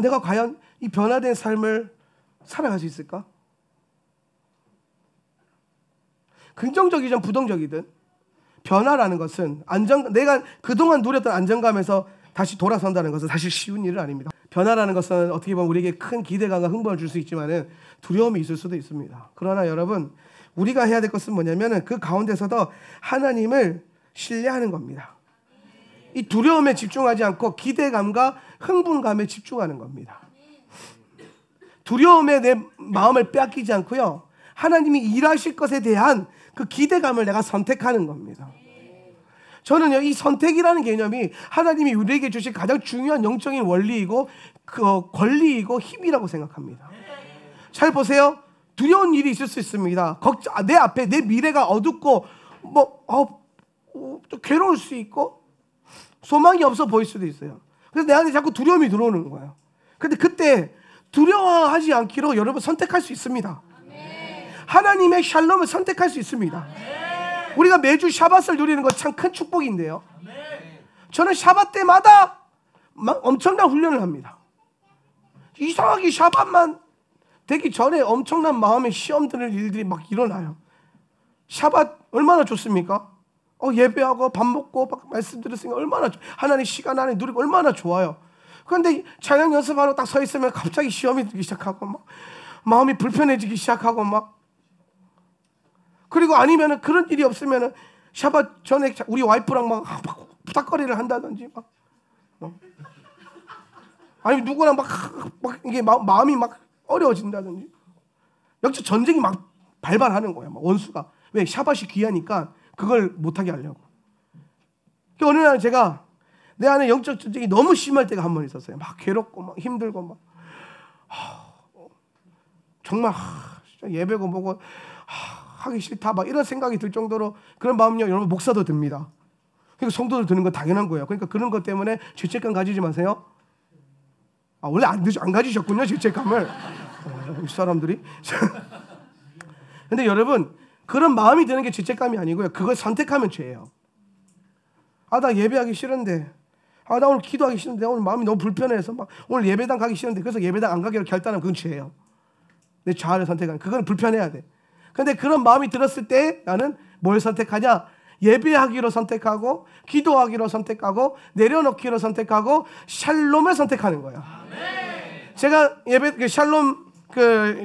내가 과연 이 변화된 삶을 살아갈 수 있을까? 긍정적이든 부정적이든 변화라는 것은 내가 그동안 누렸던 안정감에서 다시 돌아선다는 것은 사실 쉬운 일은 아닙니다. 변화라는 것은 어떻게 보면 우리에게 큰 기대감과 흥분을 줄 수 있지만은 두려움이 있을 수도 있습니다. 그러나 여러분, 우리가 해야 될 것은 뭐냐면은 그 가운데서도 하나님을 신뢰하는 겁니다. 이 두려움에 집중하지 않고 기대감과 흥분감에 집중하는 겁니다. 두려움에 내 마음을 빼앗기지 않고요, 하나님이 일하실 것에 대한 그 기대감을 내가 선택하는 겁니다. 저는요, 이 선택이라는 개념이 하나님이 우리에게 주신 가장 중요한 영적인 원리이고 그 권리이고 힘이라고 생각합니다. 잘 보세요. 두려운 일이 있을 수 있습니다. 내 앞에 내 미래가 어둡고 좀 괴로울 수 있고 소망이 없어 보일 수도 있어요. 그래서 내 안에 자꾸 두려움이 들어오는 거예요. 근데 그때 두려워하지 않기로 여러분 선택할 수 있습니다. 하나님의 샬롬을 선택할 수 있습니다. 우리가 매주 샤밧을 누리는 것 참 큰 축복인데요, 저는 샤밧 때마다 막 엄청난 훈련을 합니다. 이상하게 샤밧만 되기 전에 엄청난 마음의 시험 드는 일들이 막 일어나요. 샤밧 얼마나 좋습니까? 예배하고 밥 먹고 막 말씀 들었으니까 얼마나 하나님 시간 안에 누리고 얼마나 좋아요. 그런데 찬양 연습하러 딱 서 있으면 갑자기 시험이 들기 시작하고 막 마음이 불편해지기 시작하고 막, 그리고 아니면은 그런 일이 없으면은 샤밧 전에 우리 와이프랑 막 부탁거리를 한다든지 막 아니 누구랑 막 이게 마음이 막 어려워진다든지, 역시 전쟁이 막 발발하는 거야. 막 원수가. 왜? 샤밧이 귀하니까 그걸 못하게 하려고. 어느 날 제가 내 안에 영적 전쟁이 너무 심할 때가 한 번 있었어요. 막 괴롭고 막 힘들고 막 정말 진짜 예배고 뭐고 하기 싫다 막 이런 생각이 들 정도로, 그런 마음요 여러분 목사도 듭니다. 그러니까 성도들 드는 건 당연한 거예요. 그러니까 그런 것 때문에 죄책감 가지지 마세요. 원래 안 가지셨군요, 죄책감을. 이 사람들이. 근데 여러분, 그런 마음이 드는 게 죄책감이 아니고요, 그걸 선택하면 죄예요. 나 예배하기 싫은데, 나 오늘 기도하기 싫은데, 오늘 마음이 너무 불편해서 막 오늘 예배당 가기 싫은데, 그래서 예배당 안 가기로 결단하면 그건 죄예요. 내 자아를 선택하는, 그건 불편해야 돼. 근데 그런 마음이 들었을 때 나는 뭘 선택하냐? 예배하기로 선택하고, 기도하기로 선택하고, 내려놓기로 선택하고, 샬롬을 선택하는 거예요. 제가 샬롬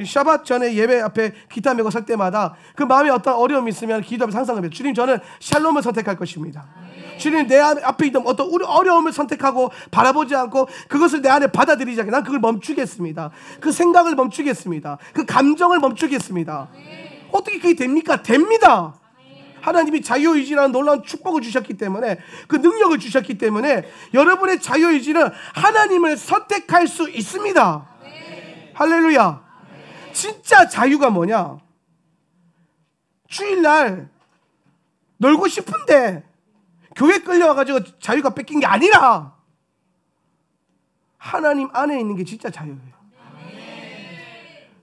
샤밧 전에 예배 앞에 기타 메고 설 때마다 그 마음에 어떤 어려움이 있으면 기도 앞에서 항상 합니다. 주님, 저는 샬롬을 선택할 것입니다. 주님, 내 앞에 있던 어떤 어려움을 선택하고 바라보지 않고 그것을 내 안에 받아들이지 않게 난 그걸 멈추겠습니다. 그 생각을 멈추겠습니다. 그 감정을 멈추겠습니다. 어떻게 그게 됩니까? 됩니다. 하나님이 자유의지라는 놀라운 축복을 주셨기 때문에, 그 능력을 주셨기 때문에 여러분의 자유의지는 하나님을 선택할 수 있습니다. 할렐루야. 진짜 자유가 뭐냐? 주일날 놀고 싶은데 교회 끌려와가지고 자유가 뺏긴 게 아니라 하나님 안에 있는 게 진짜 자유예요.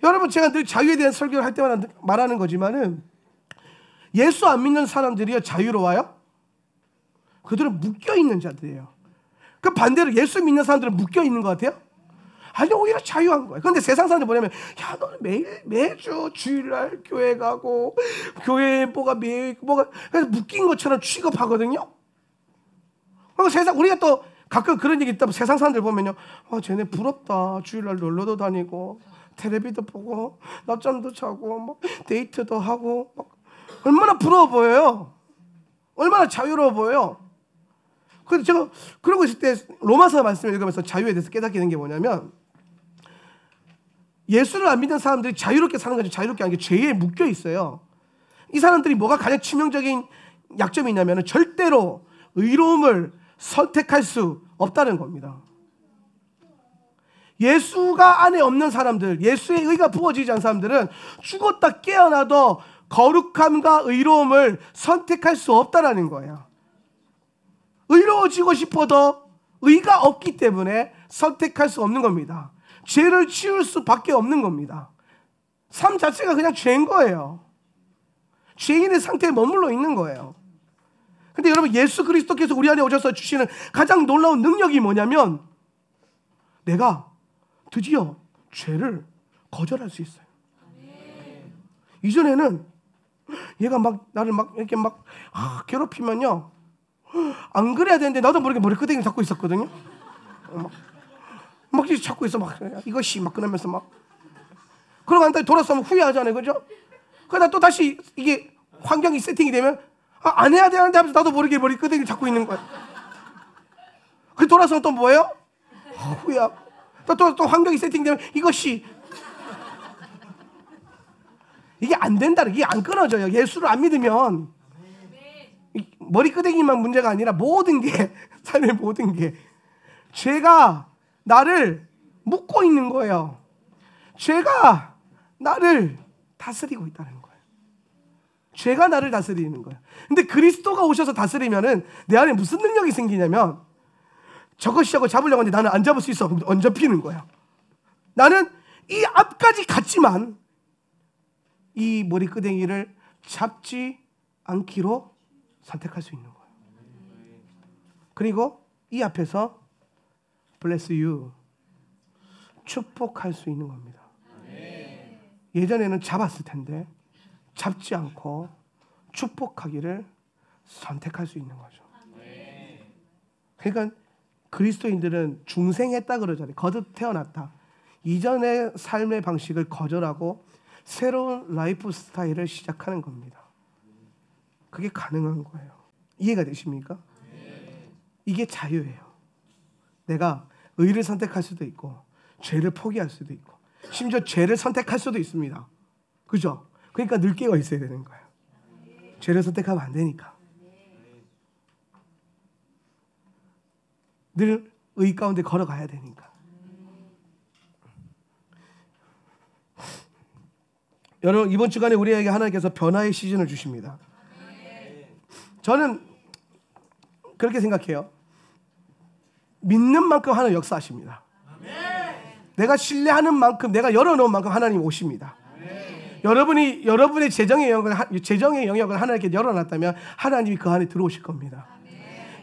여러분, 제가 늘 자유에 대한 설교를 할 때마다 말하는 거지만은, 예수 안 믿는 사람들이요 자유로워요? 그들은 묶여있는 자들이에요. 그 반대로 예수 믿는 사람들은 묶여있는 것 같아요? 아니, 오히려 자유한 거예요. 그런데 세상 사람들 뭐냐면, 야, 너는 매주 주일날 교회 가고 교회에 뭐가 그래서 묶인 것처럼 취급하거든요. 그리고 우리가 또 가끔 그런 얘기 있다면 세상 사람들 보면요, 쟤네 부럽다. 주일날 놀러도 다니고 텔레비도 보고 낮잠도 자고 막 데이트도 하고 막 얼마나 부러워 보여요. 얼마나 자유로워 보여요. 그래서 제가 그러고 있을 때 로마서 말씀을 읽으면서 자유에 대해서 깨닫게 된 게 뭐냐면, 예수를 안 믿는 사람들이 자유롭게 사는 건지 자유롭게 하는 게 죄에 묶여 있어요. 이 사람들이 뭐가 가장 치명적인 약점이 있냐면 절대로 의로움을 선택할 수 없다는 겁니다. 예수가 안에 없는 사람들, 예수의 의가 부어지지 않은 사람들은 죽었다 깨어나도 거룩함과 의로움을 선택할 수 없다라는 거예요. 의로워지고 싶어도 의가 없기 때문에 선택할 수 없는 겁니다. 죄를 치울 수밖에 없는 겁니다. 삶 자체가 그냥 죄인 거예요. 죄인의 상태에 머물러 있는 거예요. 근데 여러분, 예수 그리스도께서 우리 안에 오셔서 주시는 가장 놀라운 능력이 뭐냐면, 내가 드디어 죄를 거절할 수 있어요. 이전에는 얘가 막 나를 막 이렇게 막 괴롭히면요, 안 그래야 되는데 나도 모르게 머리끄댕이 잡고 있었거든요. 막 잡고 있어, 막 이것이 막 그러면서 막, 그러고 난 다음에 돌아서면 후회하잖아요, 그죠? 그러다 또 다시 이게 환경이 세팅이 되면 안 해야 되는데 하면서 나도 모르게 머리 끄댕이를 잡고 있는 거야. 그 돌아서는 또 뭐예요? 후야. 또 환경이 세팅되면 이것이 이게 안 된다는, 이게 안 끊어져요. 예수를 안 믿으면 머리 끄댕이만 문제가 아니라 모든 게, 삶의 모든 게 죄가 나를 묶고 있는 거예요. 죄가 나를 다스리고 있다는 거예요. 죄가 나를 다스리는 거예요. 근데 그리스도가 오셔서 다스리면은 내 안에 무슨 능력이 생기냐면 저것이 하고 잡으려고 하는데 나는 안 잡을 수 있어. 안 잡히는 거야. 나는 이 앞까지 갔지만 이 머리끄댕이를 잡지 않기로 선택할 수 있는 거예요. 그리고 이 앞에서 bless you, 축복할 수 있는 겁니다. 예전에는 잡았을 텐데 잡지 않고 축복하기를 선택할 수 있는 거죠. 그러니까 그리스도인들은 중생했다 그러잖아요. 거듭 태어났다. 이전의 삶의 방식을 거절하고 새로운 라이프 스타일을 시작하는 겁니다. 그게 가능한 거예요. 이해가 되십니까? 이게 자유예요. 내가 의를 선택할 수도 있고 죄를 포기할 수도 있고 심지어 죄를 선택할 수도 있습니다. 그죠? 그러니까 늘 깨어 있어야 되는 거예요. 죄를 선택하면 안 되니까. 늘 의 가운데 걸어가야 되니까. 여러분, 이번 주간에 우리에게 하나님께서 변화의 시즌을 주십니다. 저는 그렇게 생각해요. 믿는 만큼 하나님 역사하십니다. 내가 신뢰하는 만큼, 내가 열어놓은 만큼 하나님 오십니다. 여러분의 재정의 영역을 하나님께 열어놨다면 하나님이 그 안에 들어오실 겁니다.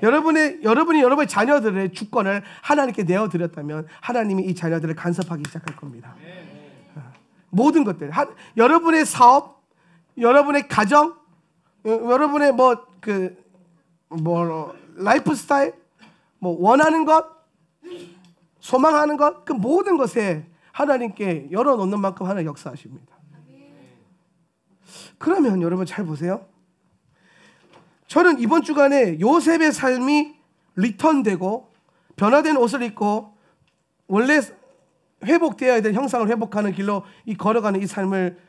여러분이 여러분의 자녀들의 주권을 하나님께 내어드렸다면 하나님이 이 자녀들을 간섭하기 시작할 겁니다. 모든 것들, 여러분의 사업, 여러분의 가정, 여러분의 라이프 스타일, 원하는 것, 소망하는 것, 그 모든 것에 하나님께 열어놓는 만큼 하나님 역사하십니다. 그러면 여러분 잘 보세요. 저는 이번 주간에 요셉의 삶이 리턴되고 변화된 옷을 입고 원래 회복되어야 될 형상을 회복하는 길로 걸어가는 이 삶을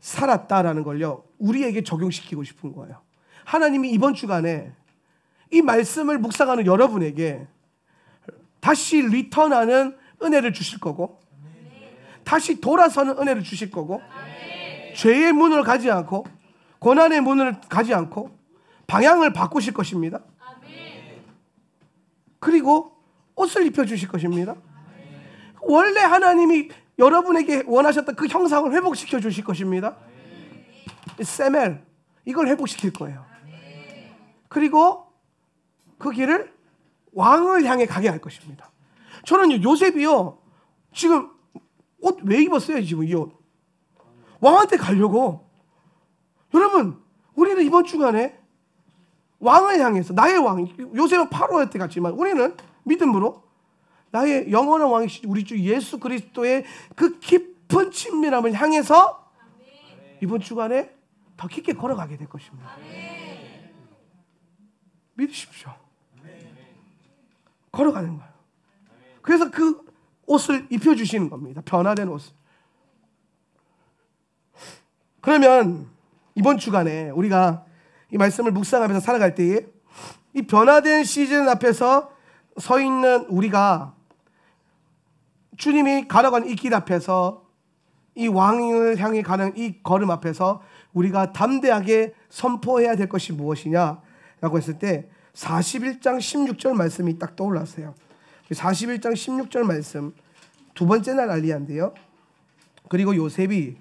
살았다라는 걸요, 우리에게 적용시키고 싶은 거예요. 하나님이 이번 주간에 이 말씀을 묵상하는 여러분에게 다시 리턴하는 은혜를 주실 거고, 다시 돌아서는 은혜를 주실 거고, 죄의 문을 가지 않고 고난의 문을 가지 않고 방향을 바꾸실 것입니다. 그리고 옷을 입혀주실 것입니다. 원래 하나님이 여러분에게 원하셨던 그 형상을 회복시켜 주실 것입니다. 세멜, 이걸 회복시킬 거예요. 그리고 그 길을 왕을 향해 가게 할 것입니다. 저는 요셉이요, 지금 옷 왜 입었어요? 지금 이 옷 왕한테 가려고. 여러분, 우리는 이번 주간에 왕을 향해서, 나의 왕, 요셉은 파로한테 갔지만 우리는 믿음으로 나의 영원한 왕이신 우리 주 예수 그리스도의 그 깊은 친밀함을 향해서 이번 주간에 더 깊게 걸어가게 될 것입니다. 믿으십시오. 걸어가는 거예요. 그래서 그 옷을 입혀주시는 겁니다. 변화된 옷을. 그러면 이번 주간에 우리가 이 말씀을 묵상하면서 살아갈 때에 이 변화된 시즌 앞에서 서 있는 우리가 주님이 가려가는 이 길 앞에서, 이 왕을 향해 가는 이 걸음 앞에서 우리가 담대하게 선포해야 될 것이 무엇이냐라고 했을 때 41장 16절 말씀이 딱 떠올랐어요. 41장 16절 말씀 두 번째 날 알리야인데요. 그리고 요셉이,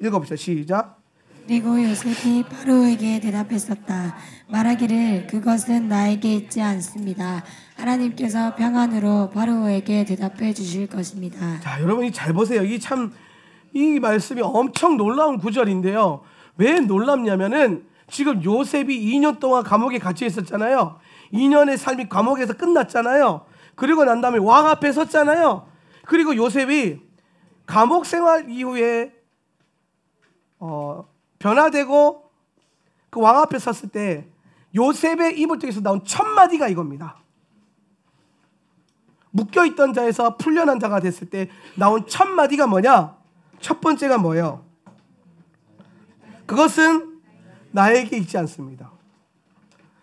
읽어봅시다. 시작. 그리고 요셉이 파로에게 대답했었다. 말하기를 그것은 나에게 있지 않습니다. 하나님께서 평안으로 파로에게 대답해 주실 것입니다. 자, 여러분이 잘 보세요. 이 말씀이 엄청 놀라운 구절인데요. 왜 놀랍냐면은 지금 요셉이 2년 동안 감옥에 갇혀 있었잖아요. 2년의 삶이 감옥에서 끝났잖아요. 그리고 난 다음에 왕 앞에 섰잖아요. 그리고 요셉이 감옥 생활 이후에 변화되고 그 왕 앞에 섰을 때 요셉의 이불통에서 나온 첫 마디가 이겁니다. 묶여있던 자에서 풀려난 자가 됐을 때 나온 첫 마디가 뭐냐? 첫 번째가 뭐예요? 그것은 나에게 있지 않습니다.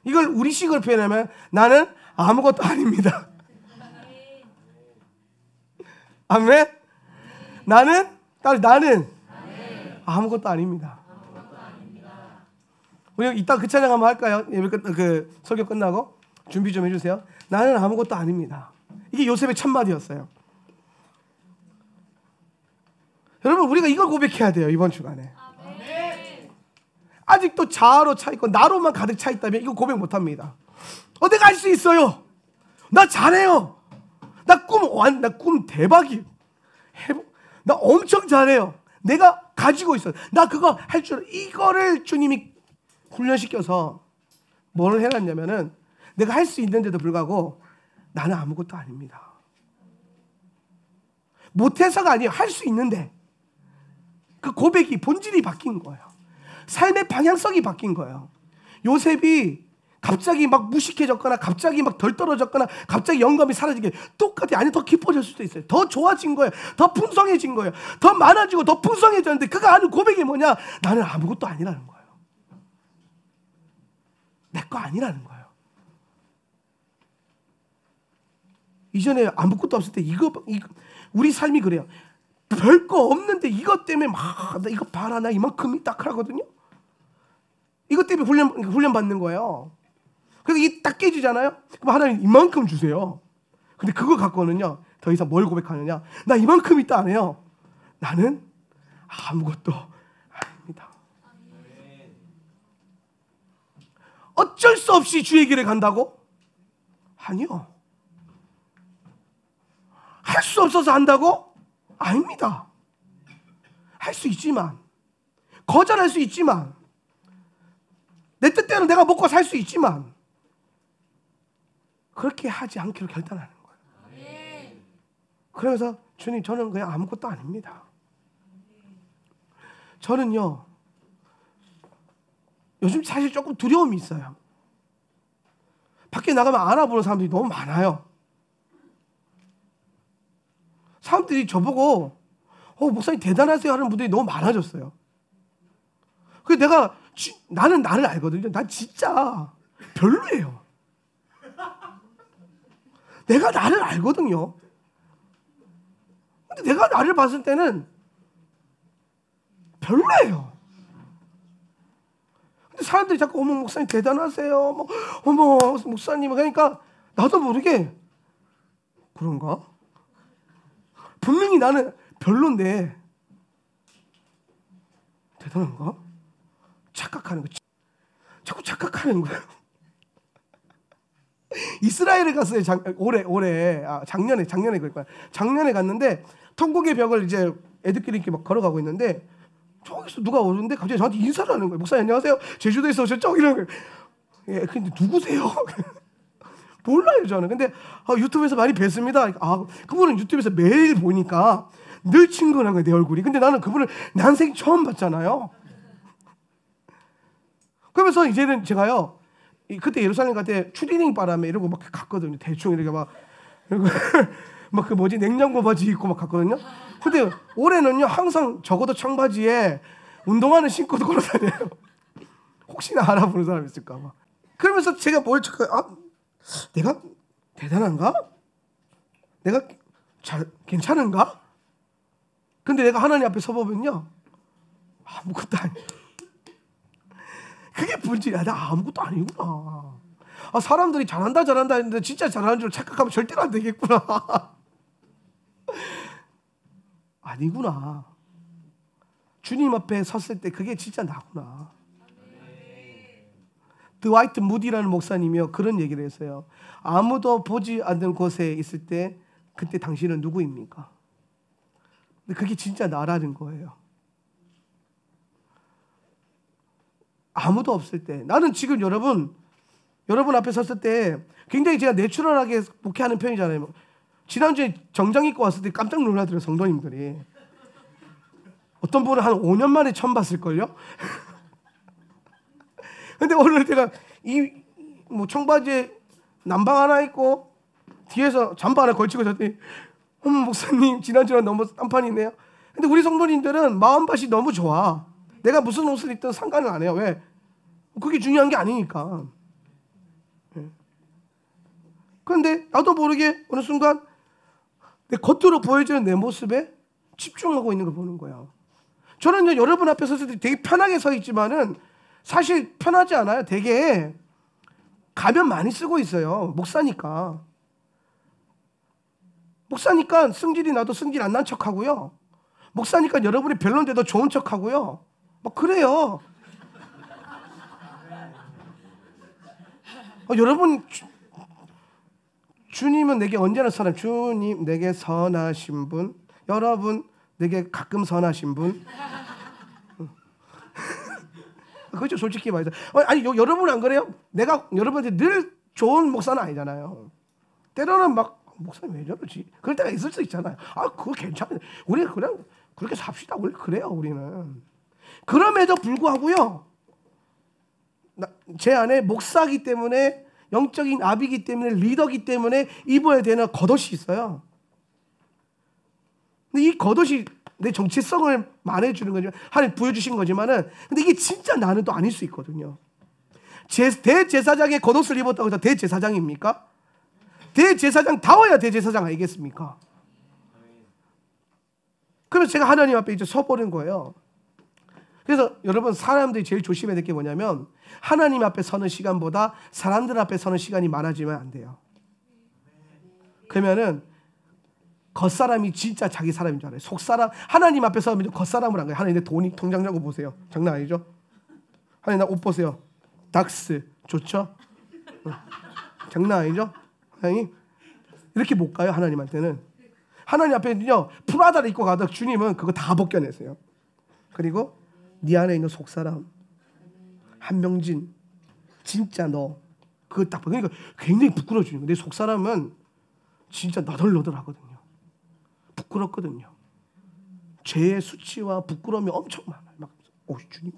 이걸 우리식으로 표현하면 나는 아무것도 아닙니다. 아멘? 나는 아무것도 아닙니다. 우리 이따 그 찬양 한번 할까요? 그 설교 끝나고 준비 좀 해주세요. 나는 아무것도 아닙니다. 이게 요셉의 첫 마디였어요. 여러분, 우리가 이걸 고백해야 돼요. 이번 주간에. 아직도 자아로 차 있고 나로만 가득 차 있다면 이거 고백 못합니다. 내가 할 수 있어요. 나 잘해요. 나 꿈 대박이에요. 나 엄청 잘해요. 내가 가지고 있어요. 나 그거 할 줄. 이거를 주님이 훈련시켜서 뭘 해놨냐면은 내가 할 수 있는데도 불구하고 나는 아무것도 아닙니다. 못해서가 아니에요. 할 수 있는데 그 고백이 본질이 바뀐 거예요. 삶의 방향성이 바뀐 거예요. 요셉이 갑자기 막 무식해졌거나 갑자기 막 덜 떨어졌거나 갑자기 영감이 사라지게 똑같이 아니 더 깊어질 수도 있어요. 더 좋아진 거예요. 더 풍성해진 거예요. 더 많아지고 더 풍성해졌는데 그가 하는 고백이 뭐냐? 나는 아무것도 아니라는 거예요. 내 거 아니라는 거예요. 이전에 아무것도 없을 때 이거 우리 삶이 그래요. 별거 없는데 이것 때문에 막 나 이거 봐라 나 이만큼이 딱 하거든요. 이것 때문에 훈련 받는 거예요. 그래서 이 딱 깨지잖아요. 그럼 하나님 이만큼 주세요. 근데 그거 갖고는요 더 이상 뭘 고백하느냐? 나 이만큼 있다 안 해요. 나는 아무것도 아닙니다. 어쩔 수 없이 주의 길에 간다고? 아니요. 할 수 없어서 한다고? 아닙니다. 할 수 있지만, 거절할 수 있지만, 내 뜻대로 내가 먹고 살 수 있지만 그렇게 하지 않기로 결단하는 거예요. 그러면서 주님 저는 그냥 아무것도 아닙니다. 저는요 요즘 사실 조금 두려움이 있어요. 밖에 나가면 알아보는 사람들이 너무 많아요. 사람들이 저보고 목사님 대단하세요 하는 분들이 너무 많아졌어요. 그래서 나는 나를 알거든요. 난 진짜 별로예요. 내가 나를 알거든요. 근데 내가 나를 봤을 때는 별로예요. 근데 사람들이 자꾸 어머 목사님 대단하세요. 어머 목사님 그러니까 나도 모르게 그런가? 분명히 나는 별론데 대단한가? 착각하는 거. 자꾸 착각하는 거예요. 이스라엘에 갔어요. 작년에 그럴 거야. 작년에 갔는데 통곡의 벽을 이제 애들끼리 이렇게 막 걸어가고 있는데 저기서 누가 오는데 갑자기 저한테 인사를 하는 거예요. 목사님 안녕하세요. 제주도에서 오셨죠? 이러는 거예요. 예, 근데 누구세요? 몰라요 저는. 근데 유튜브에서 많이 뵀습니다. 그분은 유튜브에서 매일 보니까 늘 친근한 거예요 내 얼굴이. 근데 나는 그분을 난생 처음 봤잖아요. 그러면서 이제는 제가요 그때 예루살렘 갈 때 추리닝 바람에 이러고 막 갔거든요. 대충 이렇게 막 그 뭐지 냉장고 바지 입고 막 갔거든요. 근데 올해는요 항상 적어도 청바지에 운동화는 신고도 걸어다녀요. 혹시나 알아보는 사람 있을까 봐. 그러면서 제가 뭘 내가 대단한가? 내가 괜찮은가? 근데 내가 하나님 앞에 서보면요 아무것도 아니에요. 그게 본질이야. 나 아무것도 아니구나. 사람들이 잘한다 했는데 진짜 잘하는 줄 착각하면 절대로 안 되겠구나. 아니구나. 주님 앞에 섰을 때 그게 진짜 나구나. 드와이트 무디라는 목사님이요 그런 얘기를 했어요. 아무도 보지 않는 곳에 있을 때 그때 당신은 누구입니까? 근데 그게 진짜 나라는 거예요. 아무도 없을 때. 나는 지금 여러분 앞에 섰을 때 굉장히 제가 내추럴하게 목회하는 편이잖아요. 지난주에 정장 입고 왔을 때 깜짝 놀라더라고요. 성도님들이. 어떤 분은 한 5년 만에 처음 봤을걸요? 근데 오늘 제가 이 뭐 청바지에 남방 하나 입고 뒤에서 잠바 하나 걸치고 있었더니 목사님 지난주랑 너무 딴판이네요. 근데 우리 성도님들은 마음밭이 너무 좋아. 내가 무슨 옷을 입든 상관을 안 해요. 왜? 그게 중요한 게 아니니까. 그런데 나도 모르게 어느 순간 내 겉으로 보여지는 내 모습에 집중하고 있는 걸 보는 거야. 저는 여러분 앞에 섰을 때 되게 편하게 서 있지만은 사실 편하지 않아요. 되게 가면 많이 쓰고 있어요. 목사니까. 목사니까 승질이 나도 승질 안 난 척하고요. 목사니까 여러분이 별론데도 좋은 척하고요. 막 그래요. 여러분 주님은 내게 언제나 선한 주님 내게 선하신 분, 여러분 내게 가끔 선하신 분. 그렇죠. 솔직히 말해서 아니 여러분 안 그래요? 내가 여러분한테 늘 좋은 목사는 아니잖아요. 때로는 막 목사님 왜 저러지? 그럴 때가 있을 수 있잖아요. 그거 괜찮아요. 우리 그냥 그렇게 삽시다. 원래 그래요. 우리는. 그럼에도 불구하고요. 제 안에 목사기 때문에 영적인 아비기 때문에 리더기 때문에 입어야 되는 겉옷이 있어요. 근데 이 겉옷이 내 정체성을 말해주는 거지만 하나님 보여주신 거지만은 근데 이게 진짜 나는 또 아닐 수 있거든요. 대제사장의 겉옷을 입었다고 해서 대제사장입니까? 대제사장다워야 대제사장 아니겠습니까? 그래서 제가 하나님 앞에 이제 서버린 거예요. 그래서 여러분 사람들이 제일 조심해야 될 게 뭐냐면 하나님 앞에 서는 시간보다 사람들 앞에 서는 시간이 많아지면 안 돼요. 그러면은 겉사람이 진짜 자기 사람인 줄 알아요. 속사람 하나님 앞에 서면 겉사람을 안 가요. 하나님 내 돈이 통장 잔고 보세요. 장난 아니죠? 하나님 나 옷 보세요. 닥스 좋죠? 장난 아니죠? 하나님 이렇게 못 가요. 하나님한테는 하나님 앞에는요 프라다를 입고 가도 주님은 그거 다 벗겨내세요. 그리고 네 안에 있는 속사람 한명진 진짜 너 그거 딱 그러니까 굉장히 부끄러워지는 거예요. 내 속사람은 진짜 너덜너덜하거든요. 부끄럽거든요. 죄의 수치와 부끄러움이 엄청 많아요. 막 주님,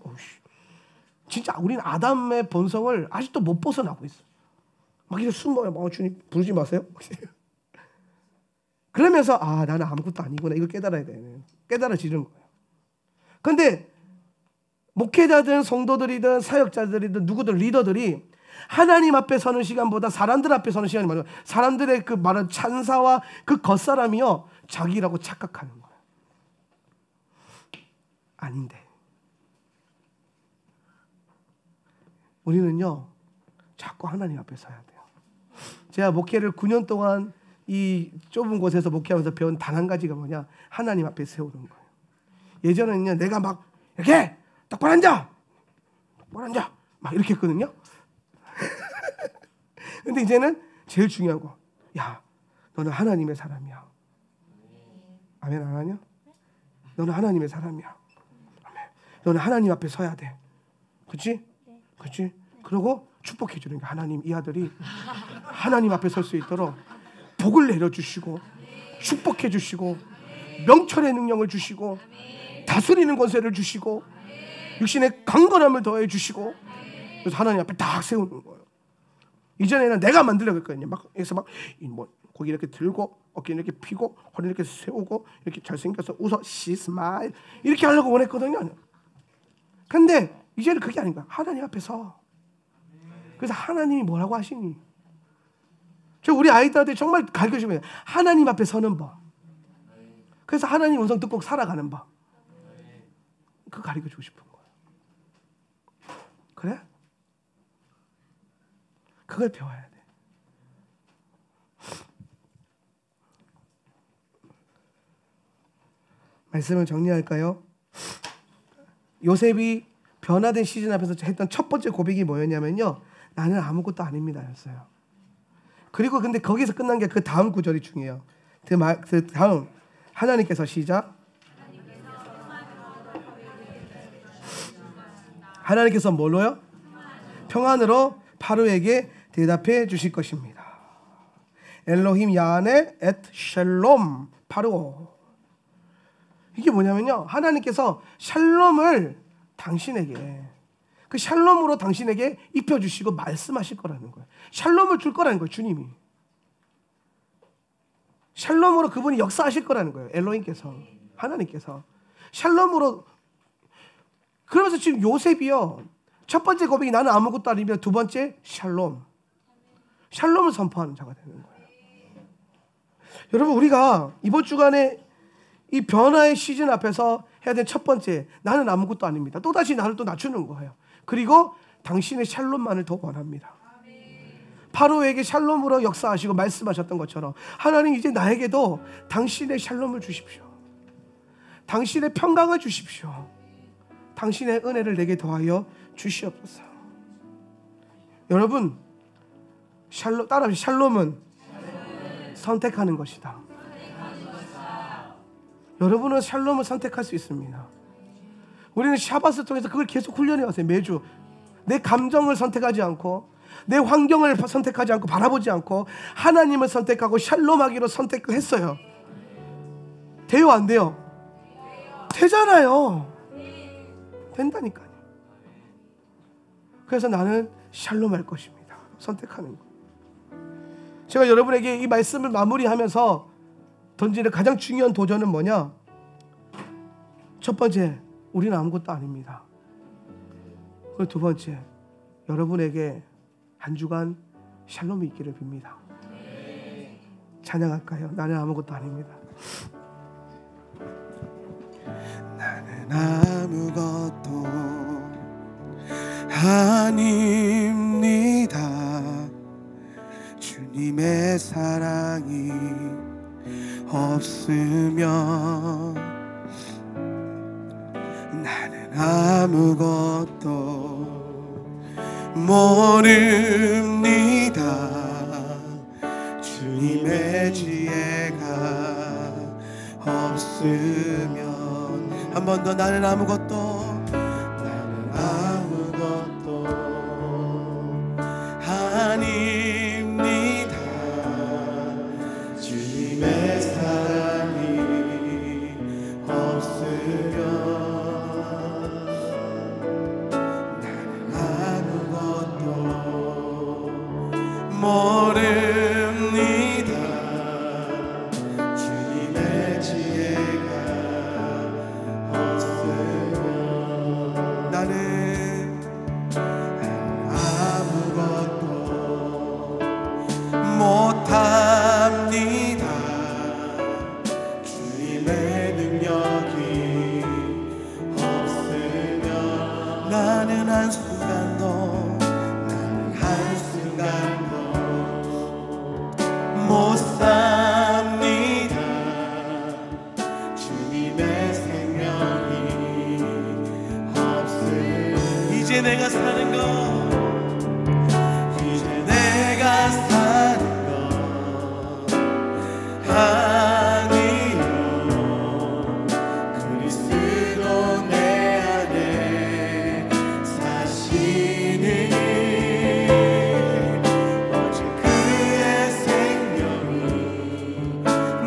진짜 우리는 아담의 본성을 아직도 못 벗어나고 있어요. 막 이제 숨어요. 주님 부르지 마세요. 그러면서 나는 아무것도 아니구나 이걸 깨달아야 돼. 깨달아지는 거예요. 그런데 목회자든 성도들이든 사역자들이든 누구든 리더들이 하나님 앞에 서는 시간보다 사람들 앞에 서는 시간이 많아요. 사람들의 그 말은 찬사와 그 겉사람이요 자기라고 착각하는 거예요. 아닌데 우리는요 자꾸 하나님 앞에 서야 돼요. 제가 목회를 9년 동안 이 좁은 곳에서 목회하면서 배운 단 한 가지가 뭐냐, 하나님 앞에 세우는 거예요. 예전에는요 내가 막 이렇게 똑바로 앉아 막 이렇게 했거든요. 근데 이제는 제일 중요한 거, 야 너는 하나님의 사람이야. 아멘 안 하냐? 너는 하나님의 사람이야. 아멘. 너는 하나님 앞에 서야 돼. 그렇지? 그렇지? 그리고 축복해 주는 게 하나님 이 아들이 하나님 앞에 설 수 있도록 복을 내려주시고 축복해 주시고 명철의 능력을 주시고 다스리는 권세를 주시고 육신의 강건함을 더해 주시고 그래서 하나님 앞에 딱 세우는 거예요. 이전에는 내가 만들려고 했거든요. 막 해서 막 고기 이렇게 들고 어깨 이렇게 펴고 허리 이렇게 세우고 이렇게 잘생겨서 웃어 she smile 이렇게 하려고 원했거든요. 근데 이제는 그게 아닌 거야. 하나님 앞에서. 그래서 하나님이 뭐라고 하시니? 저 우리 아이들한테 정말 가르쳐주면 하나님 앞에 서는 법. 그래서 하나님 음성 듣고 살아가는 법. 그거 가르쳐주고 싶은 거예요. 그래? 그걸 배워야 돼. 말씀을 정리할까요? 요셉이 변화된 시즌 앞에서 했던 첫 번째 고백이 뭐였냐면요, 나는 아무것도 아닙니다 였어요. 그리고 근데 거기서 끝난 게 그 다음 구절이 중요해요. 그 다음 하나님께서 시작. 하나님께서 뭘로요? 평안으로 파로에게 대답해 주실 것입니다. 엘로힘 야네 엣 샬롬 파로. 이게 뭐냐면요, 하나님께서 샬롬을 당신에게, 그 샬롬으로 당신에게 입혀주시고 말씀하실 거라는 거예요. 샬롬을 줄 거라는 거예요. 주님이 샬롬으로 그분이 역사하실 거라는 거예요. 엘로힘께서, 하나님께서 샬롬으로. 그러면서 지금 요셉이요, 첫 번째 고백이 나는 아무것도 아니면 두 번째 샬롬을 선포하는 자가 되는 거예요. 여러분, 우리가 이번 주간에 이 변화의 시즌 앞에서 해야 될 첫 번째, 나는 아무것도 아닙니다. 또다시 나를 또 낮추는 거예요. 그리고 당신의 샬롬만을 더 원합니다. 파로에게 샬롬으로 역사하시고 말씀하셨던 것처럼 하나님, 이제 나에게도 당신의 샬롬을 주십시오. 당신의 평강을 주십시오. 당신의 은혜를 내게 더하여 주시옵소서. 여러분, 따라하시죠. 샬롬은 선택하는 것이다. 여러분은 샬롬을 선택할 수 있습니다. 우리는 샤밧을 통해서 그걸 계속 훈련해 왔어요. 매주 내 감정을 선택하지 않고, 내 환경을 선택하지 않고, 바라보지 않고 하나님을 선택하고 샬롬하기로 선택했어요. 돼요, 안 돼요? 되잖아요. 된다니까요. 그래서 나는 샬롬할 것입니다. 선택하는 거. 제가 여러분에게 이 말씀을 마무리하면서 던지는 가장 중요한 도전은 뭐냐? 첫 번째, 우리는 아무것도 아닙니다. 그리고 두 번째, 여러분에게 한 주간 샬롬이 있기를 빕니다. 찬양할까요? 나는 아무것도 아닙니다. 나는 아무것도 아닙니다. 주님의 사랑이 없으면 나는 아무것도 모릅니다. 주님의 지혜가 없으면. 한 번 더, 나는 아무것도 아닙니다. 주님의 사랑이 없으면 나는 아무것도 모릅니다. 주님의 지혜가 없으면 나는 못합니다. 주님의 능력이 없으면 나는 한순간도 못 삽니다. 주님의 생명이 없으면 이제 내가 사는 것, 이제 내가 사는 아니요, 그리스도 내 안에 사시니 오직 그의 생명이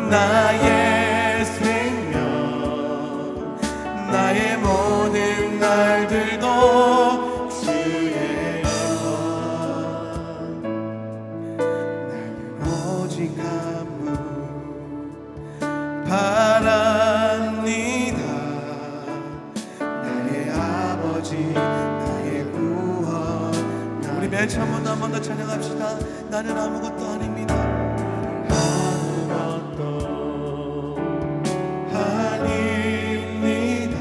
나의 생명, 나의 모든 날들도 주의 것. 나는 오직 바랍니다. 나의 아버지, 나의 구원. 우리 매일 한 번 더 찬양합시다. 나는 아무것도 아닙니다. 아무것도 아닙니다.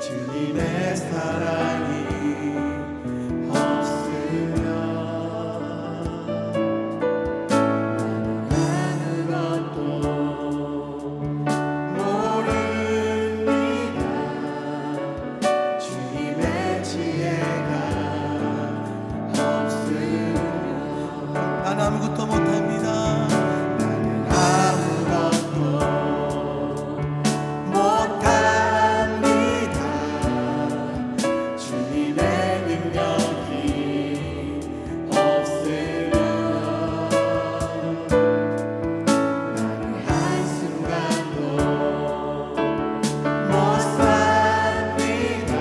주님의 사랑이 없으면 아무것도 못합니다. 나는 아무것도 못합니다. 주님의 능력이 없으면 나는 한순간도 못 삽니다.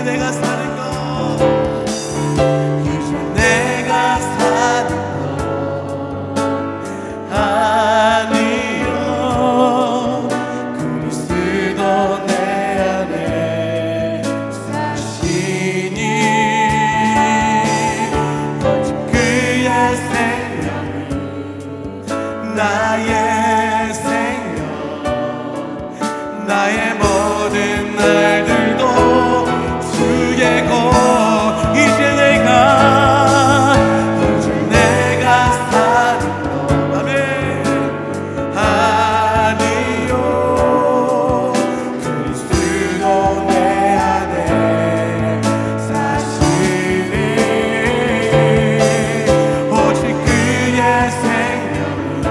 내가 사는 것, 이제 내가 사는 것 아니요. 그리스도 내 안에 사시니 오직 그의 생명이 나의 생명, 나의 모든 날들도 주의 것. 이제 내가 사는 것 아멘 아니요. 그리스도 내 안에 사시니 오직 그의 생명이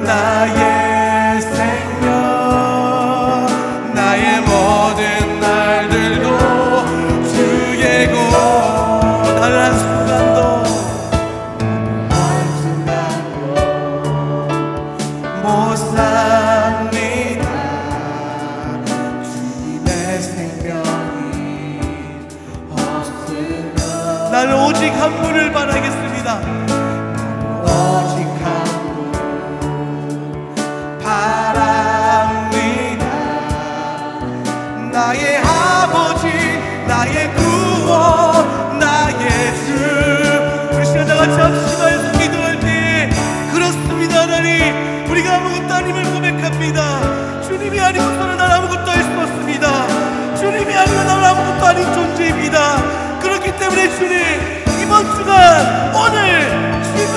나의 생명, 나의 모든 날들도 주의 것. 나를 한순간도 못 삽니다. 주님의 생명이 없으면 나는 오직 한 분을 바라겠습니다. 오직 한 분 바랍니다. 나의 아버지, 나의 구원, 나의 주. 우리 시간 다 같이 합심하여서 기도할 때 그렇습니다. 하나님, 우리가 아무것도 아님을 고백합니다. 주님이 아니고서는 난 아무것도 할 수 없습니다. 주님이 아니면 나는 아무것도 아닌 존재입니다. 그렇기 때문에 주님, 이번 주간 오늘 지금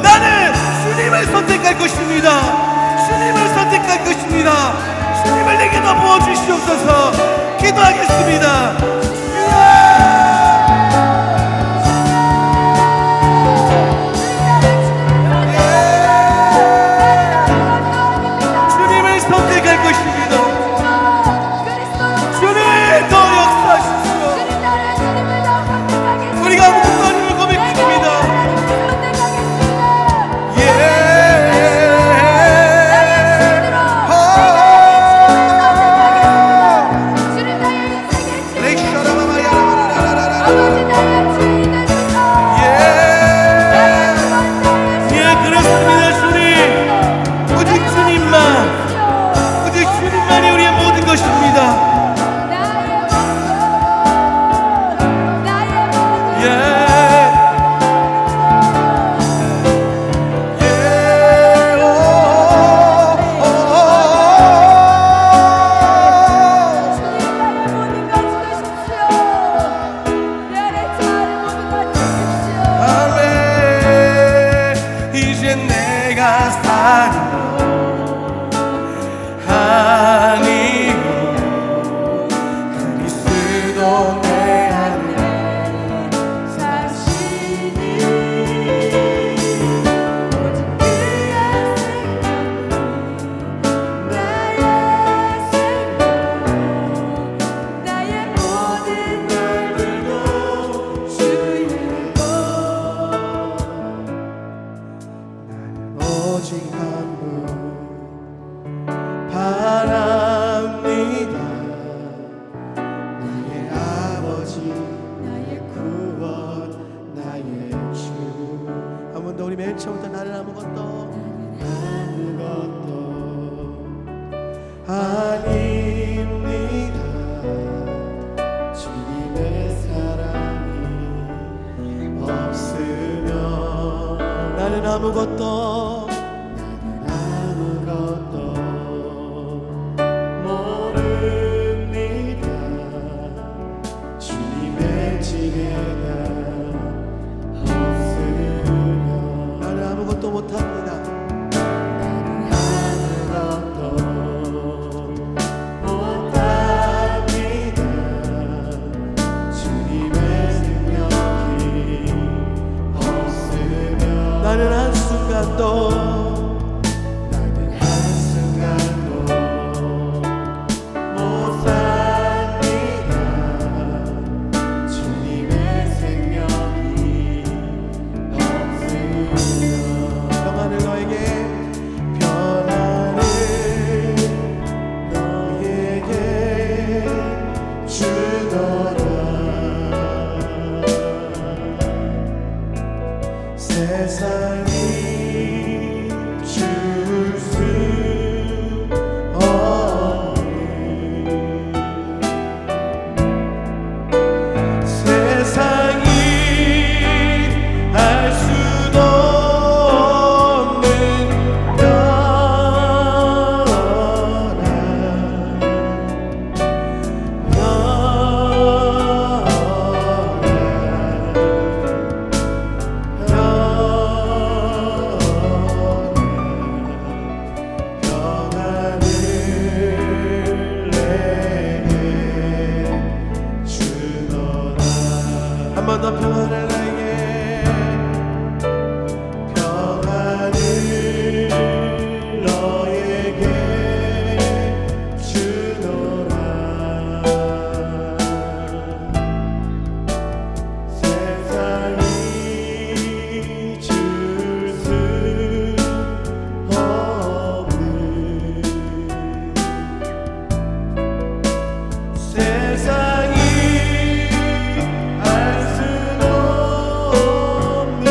나는 주님을 선택할 것입니다. 주님을 선택할 것입니다. 주님을 내게 더 부어주시옵소서. 기도하겠습니다. 주님을 선택할 것입니다. 주님 더 역사하십시오. 우리가 아무것도 아님을 고백합니다. 아무것도 모릅니다. 주님의 지혜가 없으면 나는 아무것도 못합니다. 나는 한순간 번 더 평안을 나에게 평안을 너에게 주노라 세상이 줄 수 없는 세상이 알 수 없는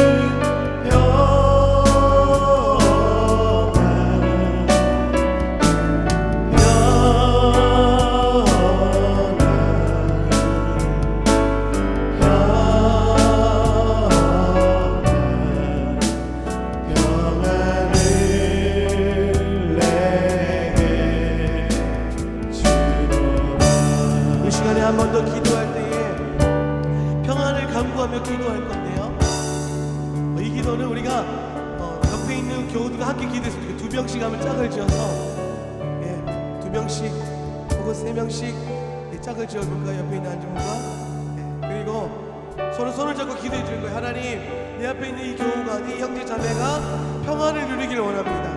이 시간에 한 번 더 기도할 때에 평안을 간구하며 기도할 건데요. 이 기도는 우리가 옆에 있는 교우들과 함께 기도했으면 좋겠어요. 2명씩 하면 짝을 지어서 2명씩 혹은 3명씩 짝을 지어볼까? 옆에 있는 한 분과 그리고 서로 손을 잡고 기도해 주는 거예요. 하나님, 내 앞에 있는 이 교우가, 이 형제 자매가 평안을 누리기를 원합니다.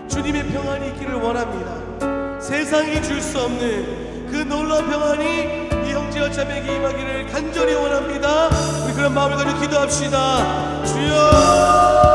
주님의 평안이 있기를 원합니다. 세상이 줄 수 없는 그 놀라운 평안이 이 형제와 자매에게 임하기를 간절히 원합니다. 우리 그런 마음을 가지고 기도합시다. 주여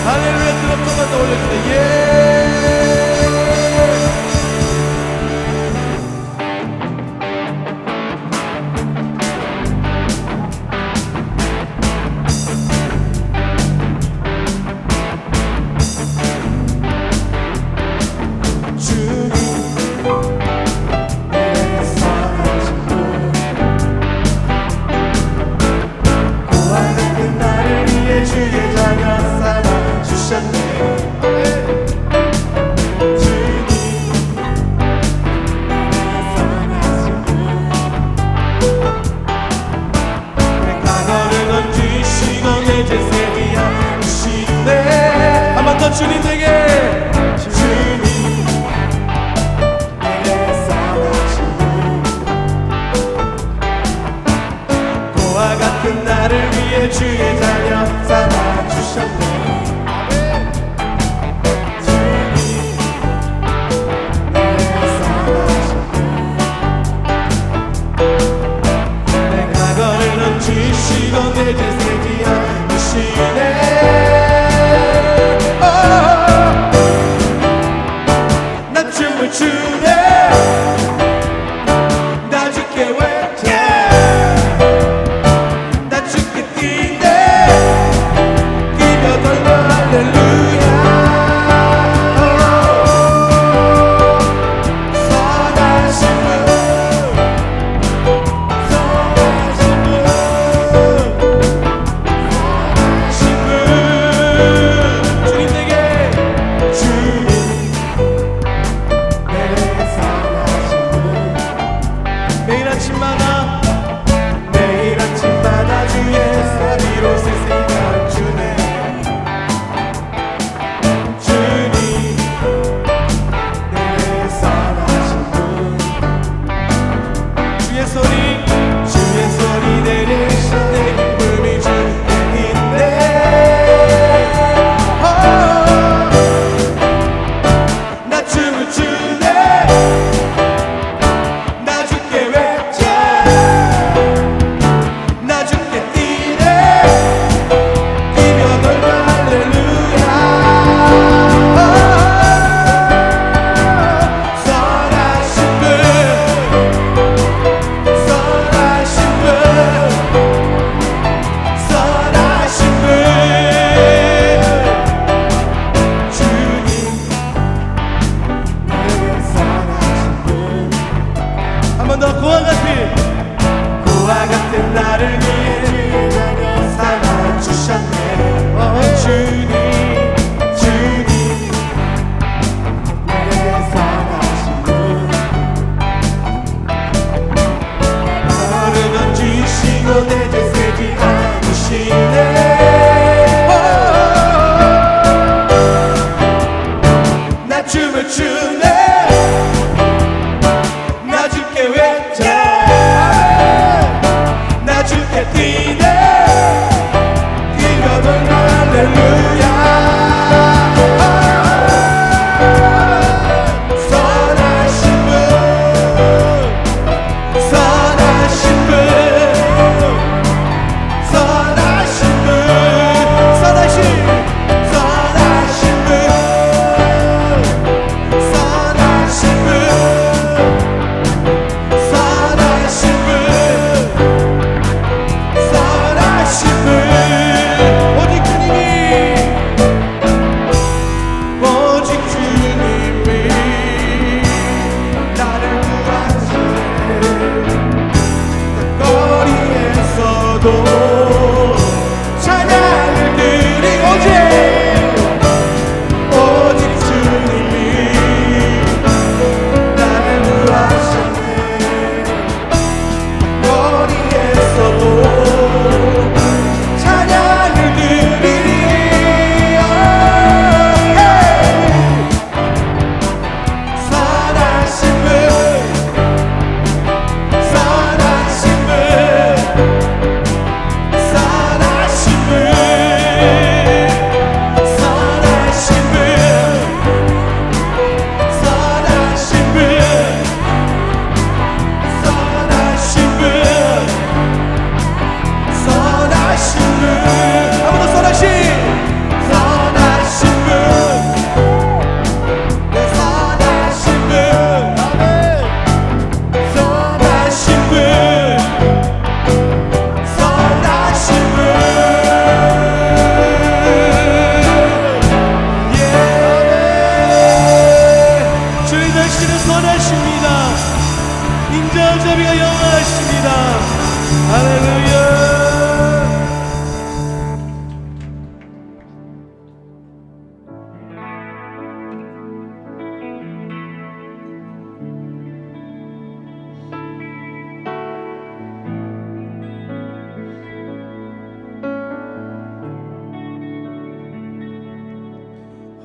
할렐루야. 드럼 좀만 더 올려주세요. 주님 내게 주님 내게 선하시는 고와 같은 나를 위해 주의 자녀 삼아 주셨네. 주님 내게 선하시는 내 과거를 넌지시고 내 죄 세지 않으시네. 나 춤을 추네. 나 죽게 외쳐. 나 죽게 뛰네. 뛰며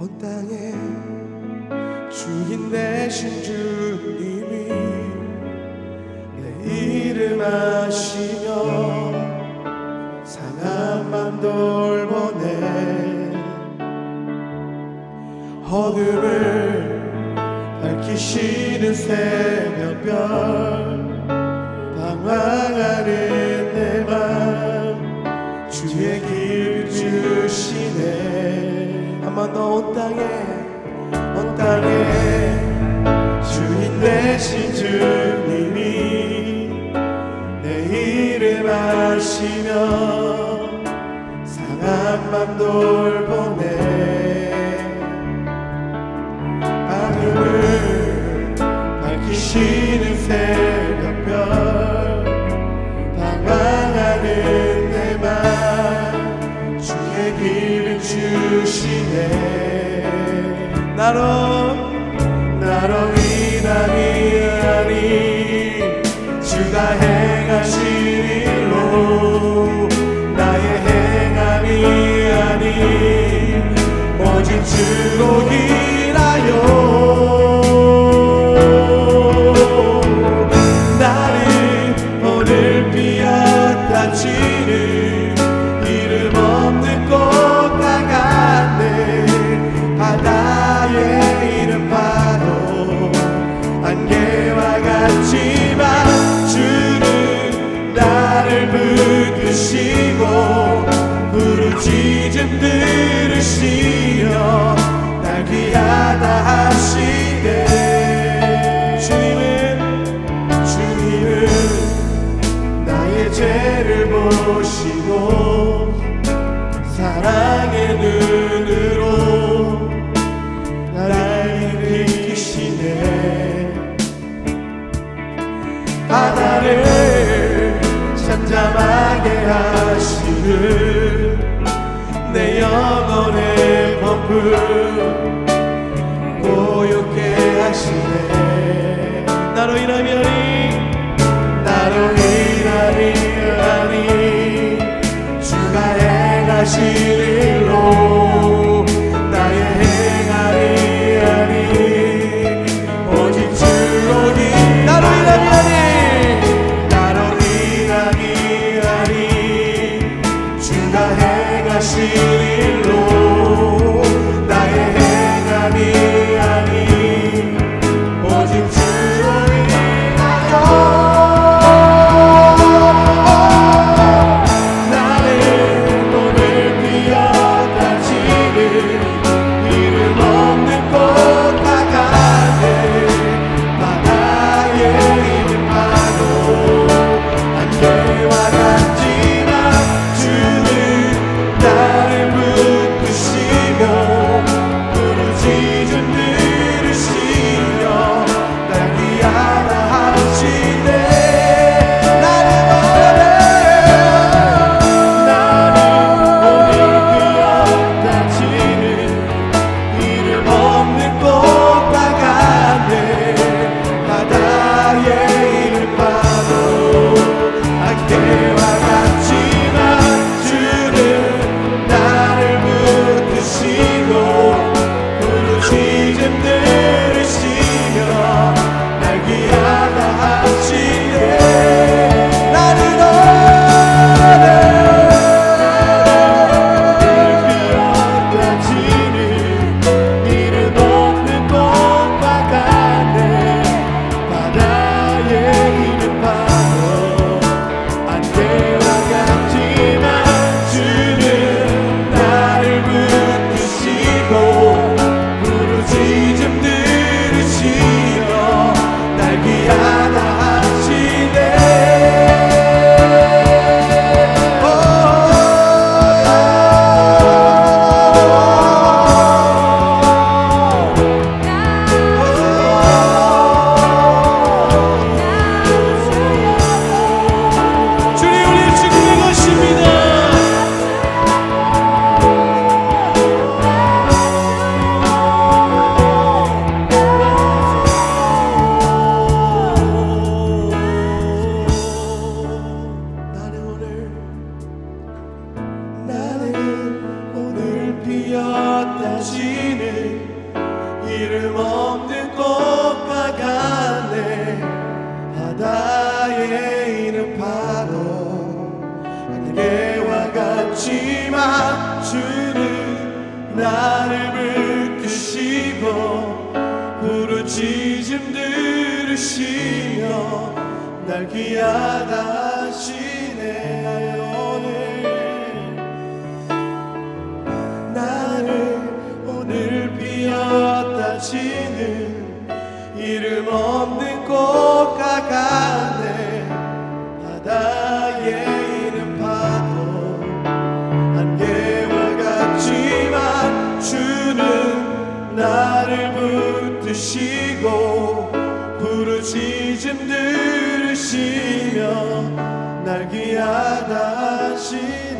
온 땅에 주인 되신 주님이 내 이름 아시며 상한 맘 돌보네. 어둠을 밝히시는 새벽별 방황하는 내 맘 주의 길 주시네. 한 번 더 온 땅에 주인 되신 주님이 내 이름 아시며 상한 맘 돌보네. 어둠을 밝히시는 새벽별 방황하는 내 맘 주의 길을 주시네. 나로 위함이 주가 행하신 일로 나의 행함이 아니 오직 주로 인하여 나를 오늘 비었다 치는 이름 없는 꽃과 같네. 바다의 이름 파도 안개와 같지만 주는 나를 붙드시고 부르짖음 들으시며 날 귀하다 하시네. 주님은 나의 죄를 보시고 사랑의 눈으로 나를 일으키시네. 바다를 잠잠하게 하시는 내 영혼의 범프 고요케 하시네. 나로 인함이 아니 주가 행하신 일로 나의 행함이 아니 오직 주로 나로 인함이 아니 주가 행하신 일로 나의 행함이 아니 오직 주로 인하여 나를 오늘 비었다 치는 이름 없는 꽃과 같네. 바다의 이름 파도 안개와 같지만 주는 나를 붙드시고 부르짖음 들으시며 날 귀하다 하시네. 나를 오늘 비었다 치는 이름 없는 꽃과 같네. 바다의 이름 파도 안개와 같지만 주는 나를 붙드시고 부르짖음 들으시며 날 귀하다 하시네. 나는 오늘 비었다 치는 이름 없는 꽃과 같네. 바다의 이름 파도 안개와 같지만 주는 나를 붙드시고 부르짖음 들으시며 날 귀하다 하시네. 주님 우리 지금의 것입니다. 나는 오늘 비었다 지는 이름 없는 꽃과 같네. 바다에 있는 파도 안개와 같지만 주는 나를 붙드시고 부르짖음 들으시며 날 귀하다 하시네. 오늘 피었다 지는 이름 없는 꽃과 같네. 바다에 있는 파도 안개와 같지만 주는 나를 붙드시고 부르짖음 들으시며 날 귀하다 하시네.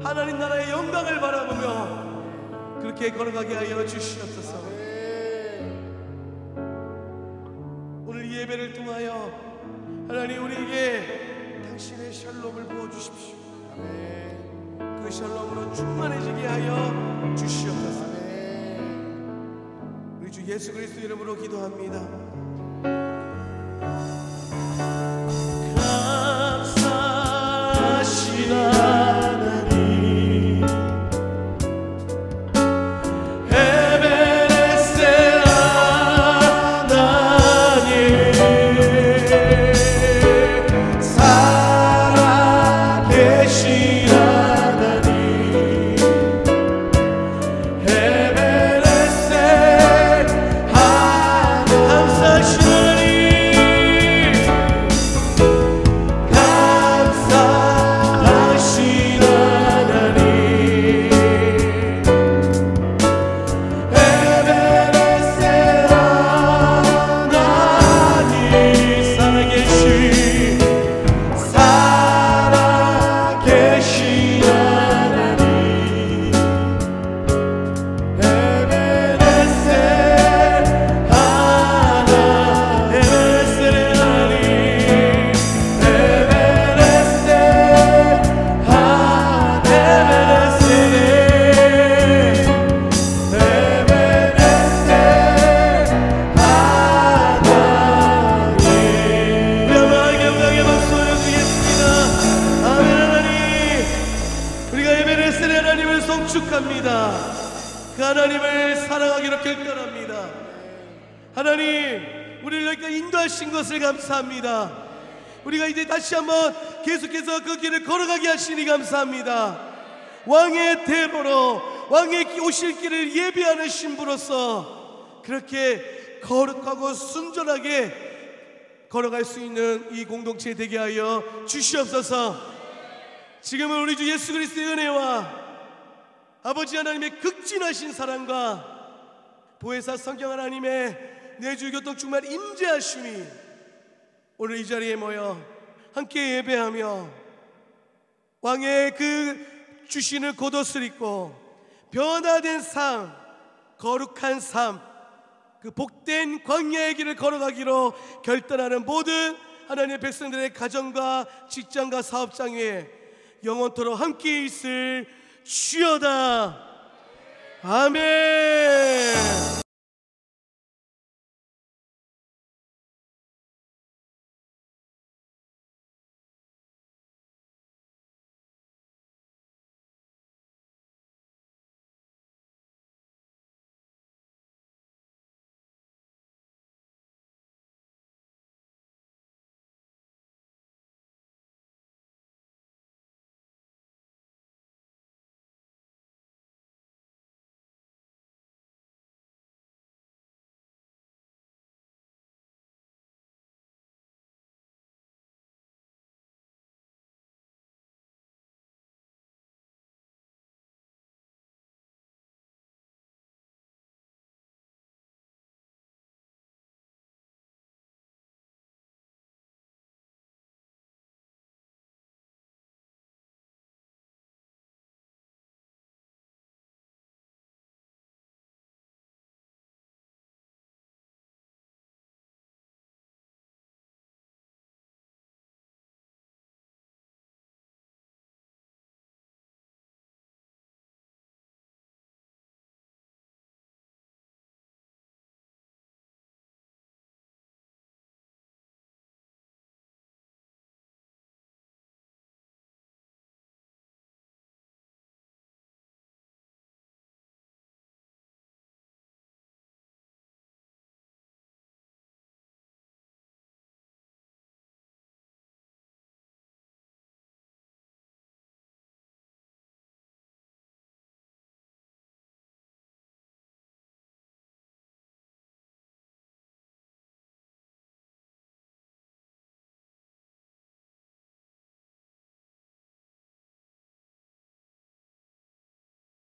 하나님 나라의 영광을 바라보며 그렇게 걸어가게 하여 주시옵소서. 오늘 이 예배를 통하여 하나님 우리에게 당신의 샬롬을 부어주십시오. 그 샬롬으로 충만해지게 하여 주시옵소서. 우리 주 예수 그리스도 이름으로 기도합니다. 감사하신 하나님, 에베레스트 하나님, 살아계신 하나님, 에베레스트 하나님, 감사하신 그 하나님을 사랑하기로 결단합니다. 하나님, 우리를 여기까지 인도하신 것을 감사합니다. 우리가 이제 다시 한번 계속해서 그 길을 걸어가게 하시니 감사합니다. 왕의 대로로, 왕의 오실 길을 예비하는 신부로서 그렇게 거룩하고 순전하게 걸어갈 수 있는 이 공동체 되게 하여 주시옵소서. 지금은 우리 주 예수 그리스도의 은혜와 아버지 하나님의 극진하신 사랑과 보혜사 성경 하나님의 내주교통 충만 임재하심이 오늘 이 자리에 모여 함께 예배하며 왕의 그 주시는 겉옷을 입고 변화된 삶, 거룩한 삶, 그 복된 광야의 길을 걸어가기로 결단하는 모든 하나님의 백성들의 가정과 직장과 사업장 위에 영원토록 함께 있을 주여다. 아멘.